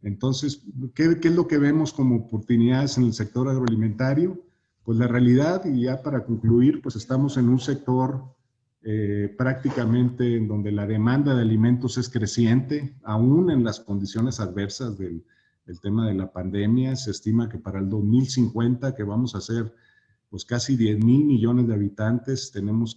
Entonces, ¿qué es lo que vemos como oportunidades en el sector agroalimentario? Pues la realidad, y ya para concluir, pues estamos en un sector prácticamente en donde la demanda de alimentos es creciente, aún en las condiciones adversas del tema de la pandemia. Se estima que para el 2050, que vamos a ser pues casi 10,000 millones de habitantes, tenemos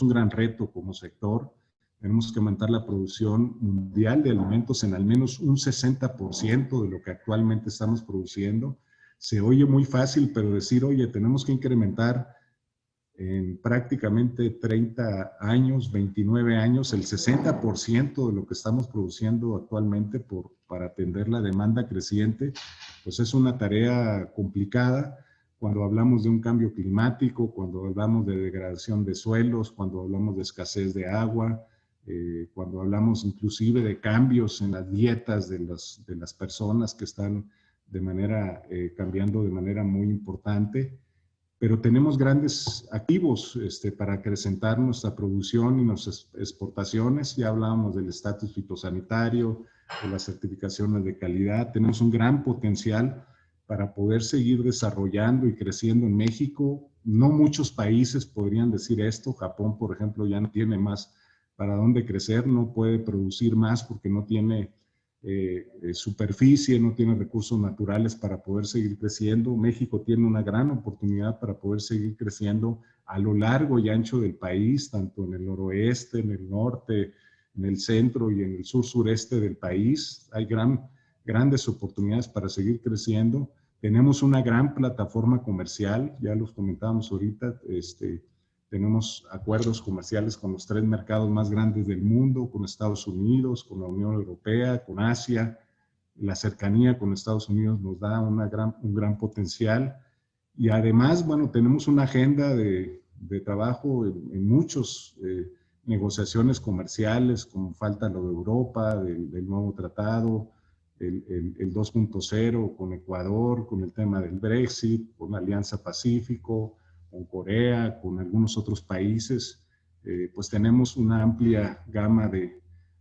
un gran reto como sector. Tenemos que aumentar la producción mundial de alimentos en al menos un 60% de lo que actualmente estamos produciendo. Se oye muy fácil, pero decir, oye, tenemos que incrementar en prácticamente 30 años, 29 años, el 60% de lo que estamos produciendo actualmente para atender la demanda creciente, pues es una tarea complicada. Cuando hablamos de un cambio climático, cuando hablamos de degradación de suelos, cuando hablamos de escasez de agua, cuando hablamos inclusive de cambios en las dietas de las personas que están cambiando de manera muy importante, pero tenemos grandes activos para acrecentar nuestra producción y nuestras exportaciones. Ya hablábamos del estatus fitosanitario, de las certificaciones de calidad. Tenemos un gran potencial para poder seguir desarrollando y creciendo en México. No muchos países podrían decir esto. Japón, por ejemplo, ya no tiene más para dónde crecer, no puede producir más porque no tiene superficie, no tiene recursos naturales para poder seguir creciendo. México tiene una gran oportunidad para poder seguir creciendo a lo largo y ancho del país, tanto en el noroeste, en el norte, en el centro y en el sur-sureste del país. Hay grandes oportunidades para seguir creciendo. Tenemos una gran plataforma comercial, ya los comentábamos ahorita, tenemos acuerdos comerciales con los 3 mercados más grandes del mundo, con Estados Unidos, con la Unión Europea, con Asia. La cercanía con Estados Unidos nos da un gran potencial. Y además, bueno, tenemos una agenda de trabajo en muchas negociaciones comerciales, como falta lo de Europa, del nuevo tratado, el 2.0 con Ecuador, con el tema del Brexit, con la Alianza Pacífico, con Corea, con algunos otros países. Pues tenemos una amplia gama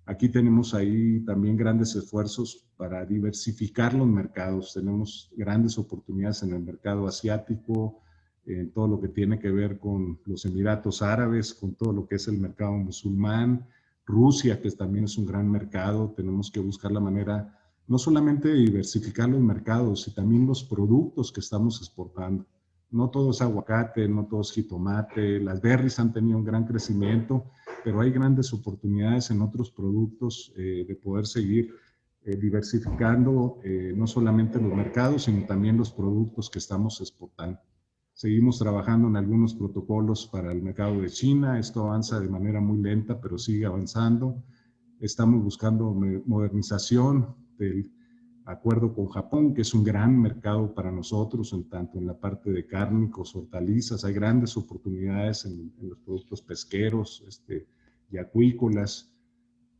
aquí tenemos ahí también grandes esfuerzos para diversificar los mercados. Tenemos grandes oportunidades en el mercado asiático, en todo lo que tiene que ver con los Emiratos Árabes, con todo lo que es el mercado musulmán, Rusia, que también es un gran mercado. Tenemos que buscar la manera no solamente de diversificar los mercados, sino también los productos que estamos exportando. No todo es aguacate, no todo es jitomate. Las berries han tenido un gran crecimiento, pero hay grandes oportunidades en otros productos de poder seguir diversificando no solamente los mercados, sino también los productos que estamos exportando. Seguimos trabajando en algunos protocolos para el mercado de China. Esto avanza de manera muy lenta, pero sigue avanzando. Estamos buscando modernización del acuerdo con Japón, que es un gran mercado para nosotros, tanto en la parte de cárnicos, hortalizas. Hay grandes oportunidades en los productos pesqueros y acuícolas.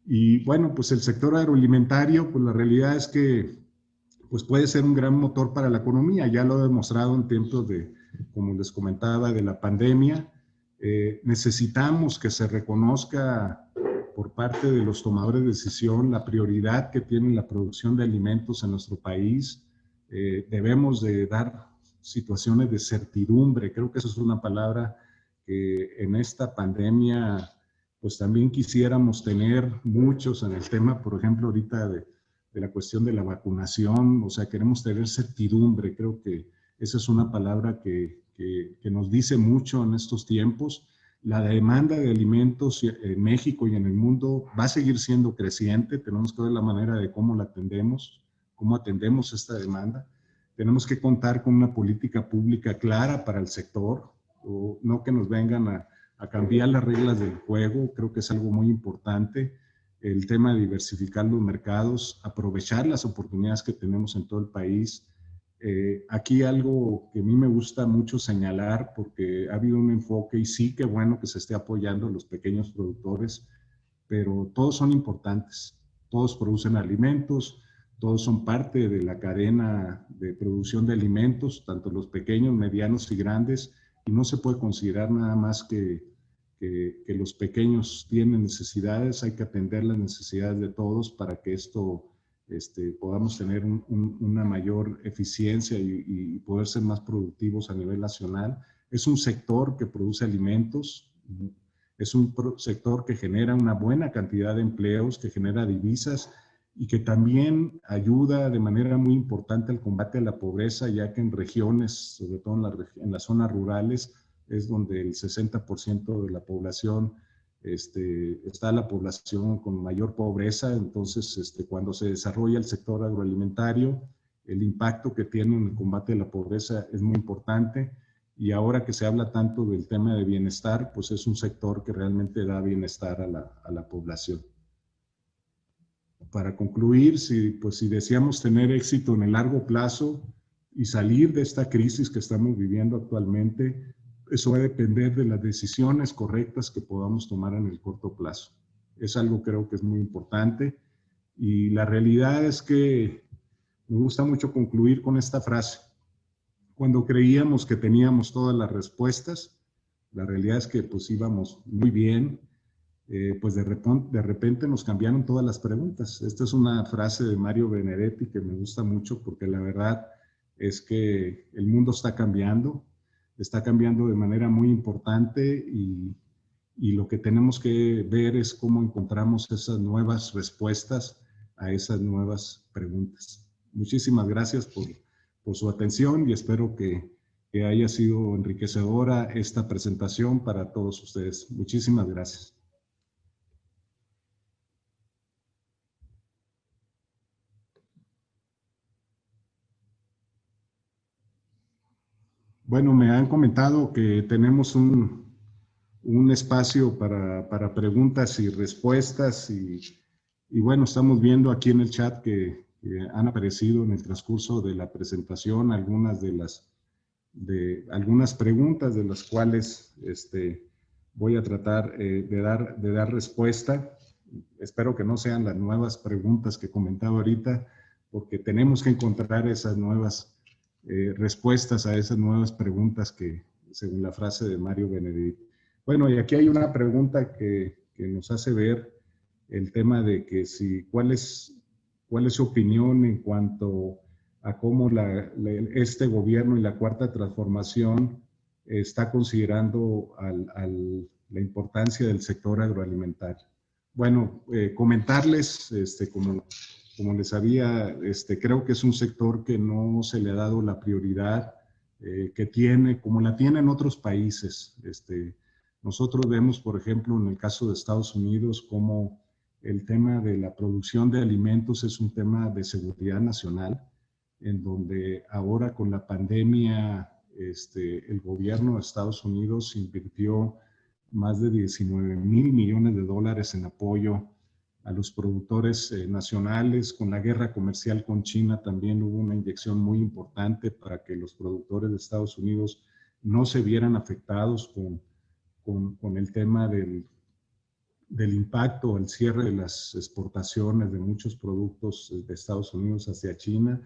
Y bueno, pues el sector agroalimentario, pues la realidad es que pues puede ser un gran motor para la economía. Ya lo he demostrado en tiempos como les comentaba, de la pandemia. Necesitamos que se reconozca por parte de los tomadores de decisión la prioridad que tiene la producción de alimentos en nuestro país. Debemos de dar situaciones de certidumbre. Creo que eso es una palabra que en esta pandemia pues también quisiéramos tener muchos en el tema, por ejemplo, ahorita de la cuestión de la vacunación. O sea, queremos tener certidumbre. Creo que esa es una palabra que nos dice mucho en estos tiempos. La demanda de alimentos en México y en el mundo va a seguir siendo creciente. Tenemos que ver la manera de cómo la atendemos, cómo atendemos esta demanda. Tenemos que contar con una política pública clara para el sector, o no que nos vengan a cambiar las reglas del juego. Creo que es algo muy importante el tema de diversificar los mercados, aprovechar las oportunidades que tenemos en todo el país. Aquí algo que a mí me gusta mucho señalar, porque ha habido un enfoque, y sí que bueno que se esté apoyando a los pequeños productores, pero todos son importantes, todos producen alimentos, todos son parte de la cadena de producción de alimentos, tanto los pequeños, medianos y grandes, y no se puede considerar nada más que los pequeños tienen necesidades. Hay que atender las necesidades de todos para que esto podamos tener una mayor eficiencia y poder ser más productivos a nivel nacional. Es un sector que produce alimentos, es un sector que genera una buena cantidad de empleos, que genera divisas y que también ayuda de manera muy importante al combate a la pobreza, ya que en regiones, sobre todo en las zonas rurales, es donde el 60% de la población está la población con mayor pobreza. Entonces, cuando se desarrolla el sector agroalimentario, el impacto que tiene en el combate a la pobreza es muy importante. Y ahora que se habla tanto del tema de bienestar, pues es un sector que realmente da bienestar a la población. Para concluir, si deseamos tener éxito en el largo plazo y salir de esta crisis que estamos viviendo actualmente, eso va a depender de las decisiones correctas que podamos tomar en el corto plazo. Es algo creo que es muy importante, y la realidad es que me gusta mucho concluir con esta frase. Cuando creíamos que teníamos todas las respuestas, la realidad es que pues íbamos muy bien, pues de repente nos cambiaron todas las preguntas. Esta es una frase de Mario Benedetti que me gusta mucho, porque la verdad es que el mundo está cambiando de manera muy importante, y lo que tenemos que ver es cómo encontramos esas nuevas respuestas a esas nuevas preguntas. Muchísimas gracias por su atención, y espero que haya sido enriquecedora esta presentación para todos ustedes. Muchísimas gracias. Bueno, me han comentado que tenemos un espacio para preguntas y respuestas, y bueno, estamos viendo aquí en el chat que han aparecido en el transcurso de la presentación algunas preguntas, de las cuales voy a tratar de dar respuesta. Espero que no sean las nuevas preguntas que he comentado ahorita, porque tenemos que encontrar esas nuevas respuestas a esas nuevas preguntas que, según la frase de Mario Benedetti. Bueno, y aquí hay una pregunta que nos hace ver el tema de que cuál es su opinión en cuanto a cómo este gobierno y la Cuarta Transformación está considerando la importancia del sector agroalimentario. Bueno, comentarles, como les había, creo que es un sector que no se le ha dado la prioridad que tiene, como la tiene en otros países. Nosotros vemos, por ejemplo, en el caso de Estados Unidos, cómo el tema de la producción de alimentos es un tema de seguridad nacional, en donde ahora con la pandemia, el gobierno de Estados Unidos invirtió más de 19,000 millones de dólares en apoyo a los productores nacionales. Con la guerra comercial con China también hubo una inyección muy importante para que los productores de Estados Unidos no se vieran afectados con el tema del impacto, el cierre de las exportaciones de muchos productos de Estados Unidos hacia China.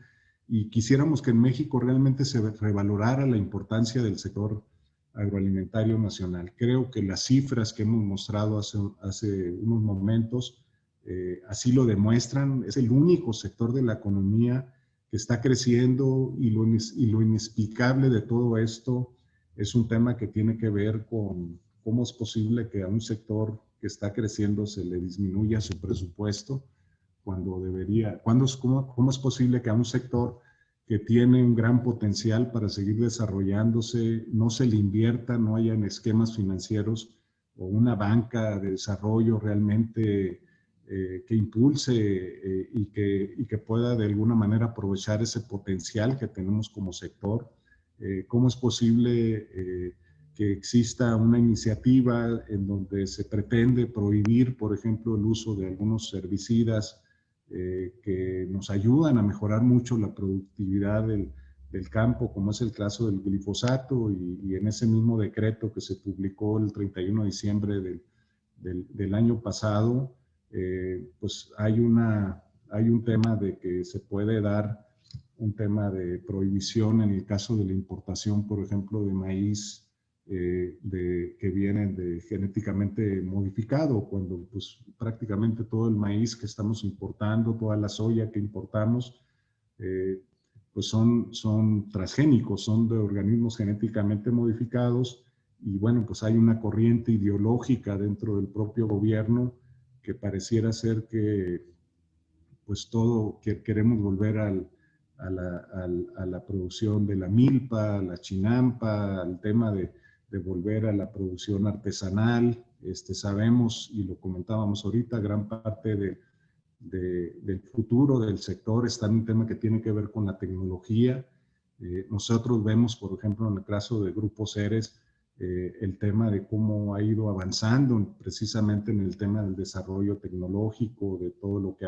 Y quisiéramos que en México realmente se revalorara la importancia del sector agroalimentario nacional. Creo que las cifras que hemos mostrado hace unos momentos así lo demuestran. Es el único sector de la economía que está creciendo, y lo inexplicable de todo esto es un tema que tiene que ver con cómo es posible que a un sector que está creciendo se le disminuya su presupuesto cuando debería. ¿Cómo es posible que a un sector que tiene un gran potencial para seguir desarrollándose no se le invierta, no hayan esquemas financieros o una banca de desarrollo realmente que impulse y que pueda de alguna manera aprovechar ese potencial que tenemos como sector. ¿Cómo es posible que exista una iniciativa en donde se pretende prohibir, por ejemplo, el uso de algunos herbicidas que nos ayudan a mejorar mucho la productividad del campo, como es el caso del glifosato, y en ese mismo decreto que se publicó el 31 de diciembre del año pasado, pues hay un tema de que se puede dar un tema de prohibición en el caso de la importación, por ejemplo, de maíz que vienen genéticamente modificado, cuando pues prácticamente todo el maíz que estamos importando, toda la soya que importamos, pues son transgénicos, son de organismos genéticamente modificados, y bueno, pues hay una corriente ideológica dentro del propio gobierno que pareciera ser que pues todo, que queremos volver a la producción de la milpa, a la chinampa, al tema de volver a la producción artesanal. Sabemos, y lo comentábamos ahorita, gran parte del futuro del sector está en un tema que tiene que ver con la tecnología. Nosotros vemos, por ejemplo, en el caso de Grupo Ceres, el tema de cómo ha ido avanzando precisamente en el tema del desarrollo tecnológico, de todo lo que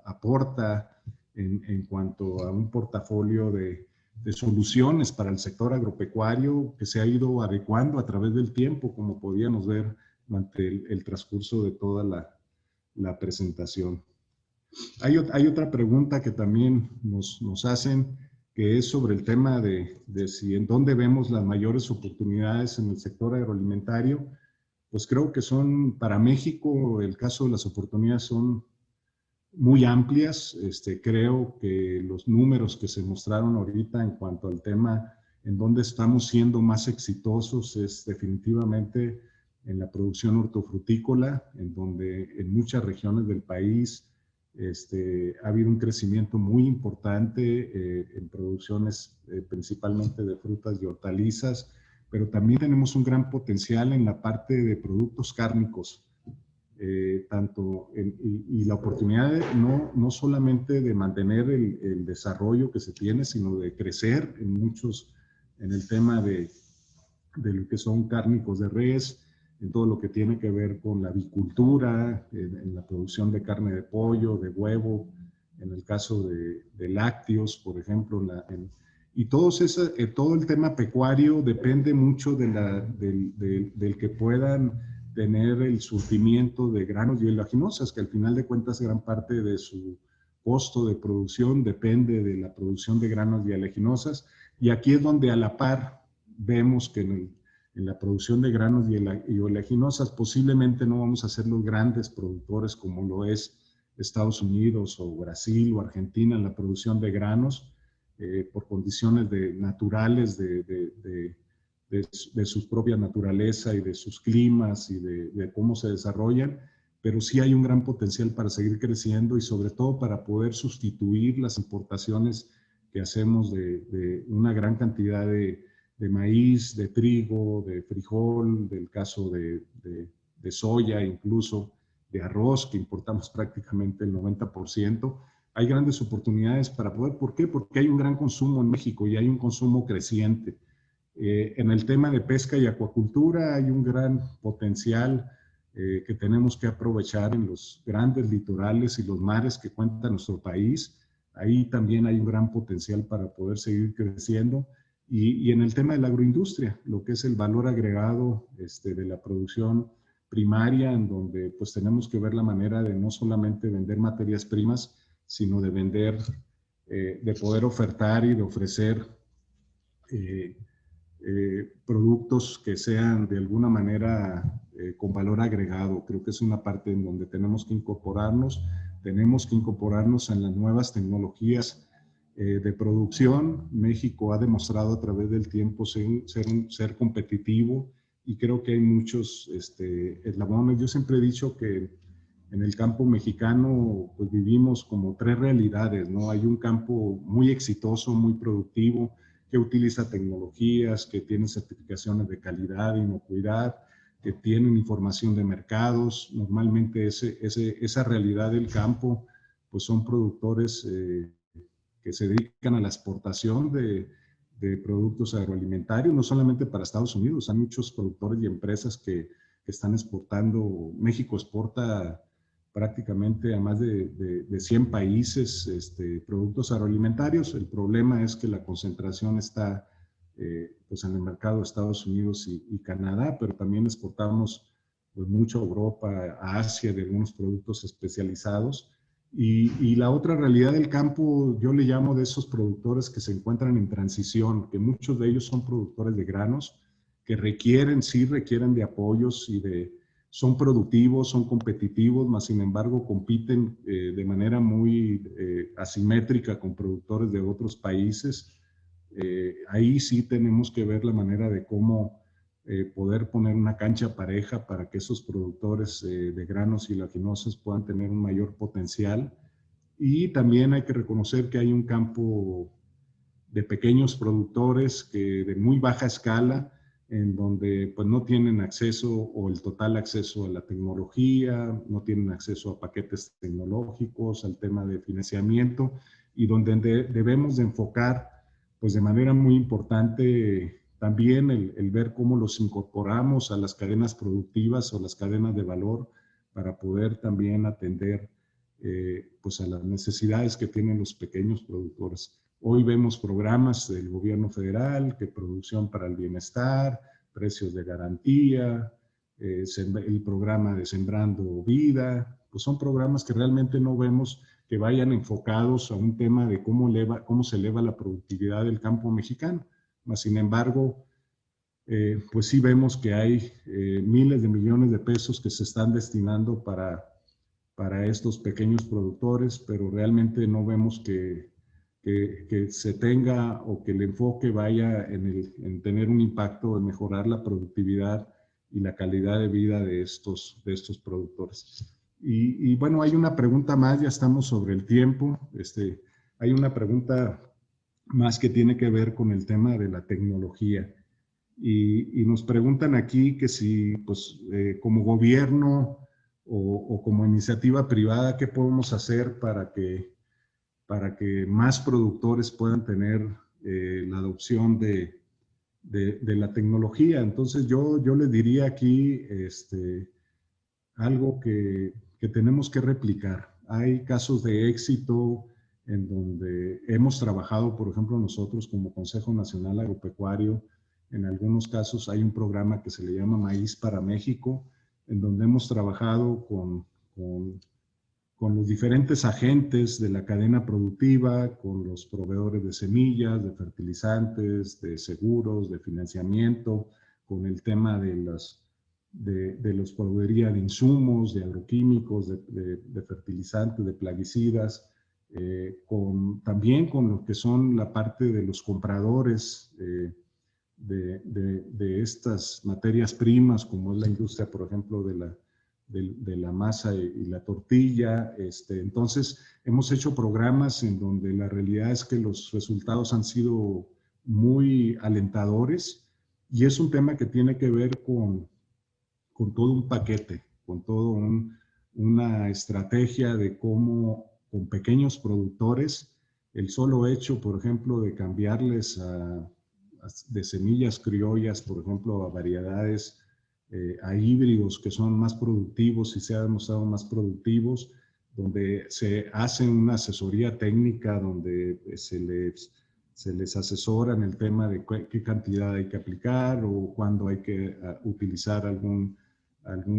aporta en cuanto a un portafolio de soluciones para el sector agropecuario que se ha ido adecuando a través del tiempo, como podíamos ver durante el transcurso de toda la presentación. Hay otra pregunta que también nos hacen, que es sobre el tema de si en dónde vemos las mayores oportunidades en el sector agroalimentario. Pues creo que son, para México, el caso de las oportunidades son muy amplias. Creo que los números que se mostraron ahorita en cuanto al tema en donde estamos siendo más exitosos es definitivamente en la producción hortofrutícola, en donde en muchas regiones del país ha habido un crecimiento muy importante en producciones principalmente de frutas y hortalizas, pero también tenemos un gran potencial en la parte de productos cárnicos, y la oportunidad no solamente de mantener el desarrollo que se tiene, sino de crecer en el tema de lo que son cárnicos de res, en todo lo que tiene que ver con la avicultura, en la producción de carne de pollo, de huevo, en el caso de lácteos, por ejemplo, y todo el tema pecuario depende mucho del que puedan tener el surtimiento de granos y oleaginosas, que al final de cuentas gran parte de su costo de producción depende de la producción de granos y oleaginosas, y aquí es donde a la par vemos que en la producción de granos y oleaginosas posiblemente no vamos a ser los grandes productores como lo es Estados Unidos o Brasil o Argentina en la producción de granos, por condiciones naturales de su propia naturaleza y de sus climas y de cómo se desarrollan, pero sí hay un gran potencial para seguir creciendo y sobre todo para poder sustituir las importaciones que hacemos de una gran cantidad de maíz, de trigo, de frijol, del caso de soya, incluso de arroz, que importamos prácticamente el 90%. Hay grandes oportunidades para poder, ¿por qué? Porque hay un gran consumo en México y hay un consumo creciente. En el tema de pesca y acuacultura hay un gran potencial que tenemos que aprovechar en los grandes litorales y los mares que cuenta nuestro país. Ahí también hay un gran potencial para poder seguir creciendo. Y en el tema de la agroindustria, lo que es el valor agregado de la producción primaria, en donde pues tenemos que ver la manera de no solamente vender materias primas, sino de vender, de poder ofertar y de ofrecer productos que sean de alguna manera con valor agregado. Creo que es una parte en donde tenemos que incorporarnos en las nuevas tecnologías de producción. México ha demostrado a través del tiempo ser competitivo, y creo que hay muchos eslabones. Yo siempre he dicho que en el campo mexicano pues vivimos como tres realidades, ¿no? Hay un campo muy exitoso, muy productivo, que utiliza tecnologías, que tiene certificaciones de calidad, inocuidad, que tienen información de mercados. Normalmente esa realidad del campo, pues son productores que se dedican a la exportación de productos agroalimentarios, no solamente para Estados Unidos, hay muchos productores y empresas que están exportando. México exporta prácticamente a más de 100 países productos agroalimentarios. El problema es que la concentración está pues en el mercado de Estados Unidos y Canadá, pero también exportamos pues mucho a Europa, a Asia, de algunos productos especializados. Y la otra realidad del campo, yo le llamo de esos productores que se encuentran en transición, que muchos de ellos son productores de granos, que sí requieren de apoyos son productivos, son competitivos, mas sin embargo compiten de manera muy asimétrica con productores de otros países. Ahí sí tenemos que ver la manera de cómo poder poner una cancha pareja para que esos productores de granos y lactinosos puedan tener un mayor potencial. Y también hay que reconocer que hay un campo de pequeños productores de muy baja escala, en donde pues no tienen acceso o el total acceso a la tecnología, no tienen acceso a paquetes tecnológicos, al tema de financiamiento, y donde debemos de enfocar pues de manera muy importante también el ver cómo los incorporamos a las cadenas productivas o las cadenas de valor para poder también atender pues a las necesidades que tienen los pequeños productores. Hoy vemos programas del gobierno federal, que producción para el bienestar, precios de garantía, el programa de Sembrando Vida, pues son programas que realmente no vemos que vayan enfocados a un tema de cómo se eleva la productividad del campo mexicano. Mas, sin embargo, pues sí vemos que hay miles de millones de pesos que se están destinando para estos pequeños productores, pero realmente no vemos que se tenga o que el enfoque vaya en tener un impacto en mejorar la productividad y la calidad de vida de estos productores. Y bueno, hay una pregunta más, ya estamos sobre el tiempo. Hay una pregunta más que tiene que ver con el tema de la tecnología. Y nos preguntan aquí que si, pues, como gobierno o como iniciativa privada, ¿qué podemos hacer para que más productores puedan tener la adopción de la tecnología? Entonces yo les diría aquí algo que tenemos que replicar. Hay casos de éxito en donde hemos trabajado, por ejemplo, nosotros como Consejo Nacional Agropecuario. En algunos casos hay un programa que se le llama Maíz para México, en donde hemos trabajado con los diferentes agentes de la cadena productiva, con los proveedores de semillas, de fertilizantes, de seguros, de financiamiento, con el tema de los proveeduría de insumos, de agroquímicos, de fertilizantes, de plaguicidas, también con lo que son la parte de los compradores de estas materias primas, como es la industria, por ejemplo, de la masa y la tortilla. Entonces, hemos hecho programas en donde la realidad es que los resultados han sido muy alentadores, y es un tema que tiene que ver con todo un paquete, con todo una estrategia de cómo con pequeños productores, el solo hecho, por ejemplo, de cambiarles de semillas criollas, por ejemplo, a variedades, a híbridos que son más productivos y se ha demostrado más productivos, donde se hace una asesoría técnica, donde se les asesora en el tema de qué cantidad hay que aplicar o cuándo hay que utilizar algún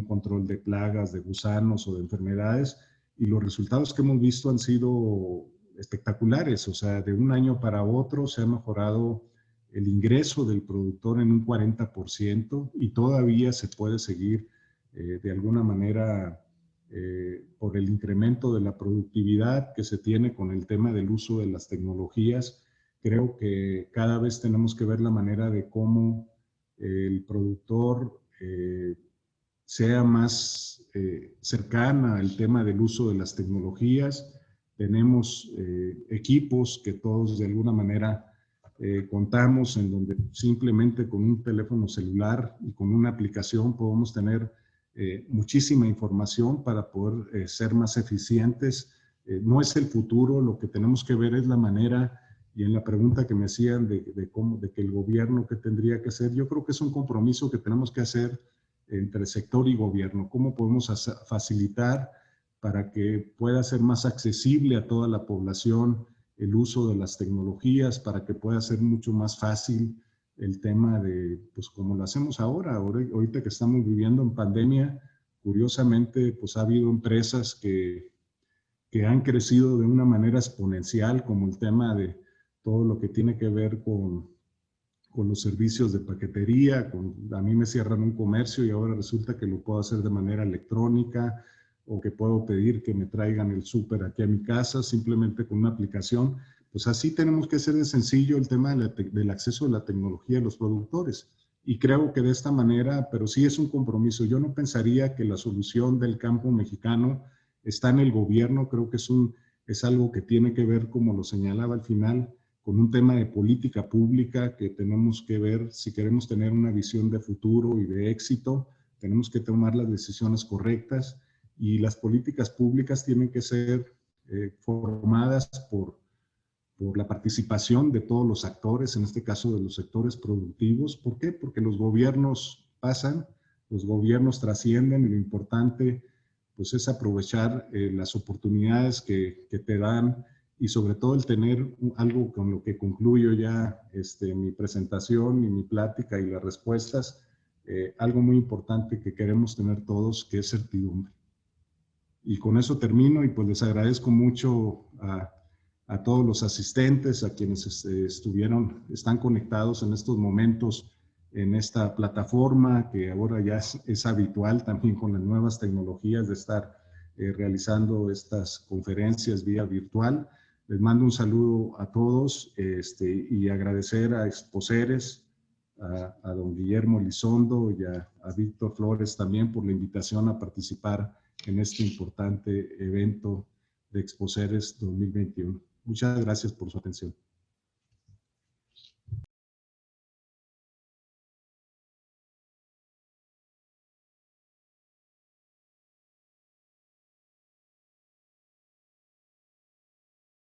control de plagas, de gusanos o de enfermedades, y los resultados que hemos visto han sido espectaculares. O sea, de un año para otro se ha mejorado el ingreso del productor en un 40%, y todavía se puede seguir de alguna manera por el incremento de la productividad que se tiene con el tema del uso de las tecnologías. Creo que cada vez tenemos que ver la manera de cómo el productor sea más cercana al tema del uso de las tecnologías. Tenemos equipos que todos de alguna manera contamos, en donde simplemente con un teléfono celular y con una aplicación podemos tener muchísima información para poder ser más eficientes. No es el futuro, lo que tenemos que ver es la manera, y en la pregunta que me hacían de que el gobierno, ¿qué tendría que hacer? Yo creo que es un compromiso que tenemos que hacer entre sector y gobierno. ¿Cómo podemos facilitar para que pueda ser más accesible a toda la población el uso de las tecnologías, para que pueda ser mucho más fácil el tema de, pues como lo hacemos ahorita que estamos viviendo en pandemia? Curiosamente, pues ha habido empresas que han crecido de una manera exponencial, como el tema de todo lo que tiene que ver con los servicios de paquetería. A mí me cierran un comercio y ahora resulta que lo puedo hacer de manera electrónica, o que puedo pedir que me traigan el súper aquí a mi casa simplemente con una aplicación. Pues así tenemos que hacer de sencillo el tema del acceso a la tecnología de los productores. Y creo que de esta manera, pero sí es un compromiso. Yo no pensaría que la solución del campo mexicano está en el gobierno. Creo que es algo que tiene que ver, como lo señalaba al final, con un tema de política pública que tenemos que ver. Si queremos tener una visión de futuro y de éxito, tenemos que tomar las decisiones correctas, y las políticas públicas tienen que ser formadas por la participación de todos los actores, en este caso de los sectores productivos. ¿Por qué? Porque los gobiernos pasan, los gobiernos trascienden, y lo importante pues es aprovechar las oportunidades que te dan, y sobre todo el tener algo con lo que concluyo ya mi presentación y mi plática y las respuestas, algo muy importante que queremos tener todos, que es certidumbre. Y con eso termino, y pues les agradezco mucho a todos los asistentes, a quienes están conectados en estos momentos en esta plataforma, que ahora ya es habitual también con las nuevas tecnologías de estar realizando estas conferencias vía virtual. Les mando un saludo a todos, y agradecer a Exposeres, a don Guillermo Elizondo y a Víctor Flores también por la invitación a participar en este importante evento de Exposeres 2021. Muchas gracias por su atención.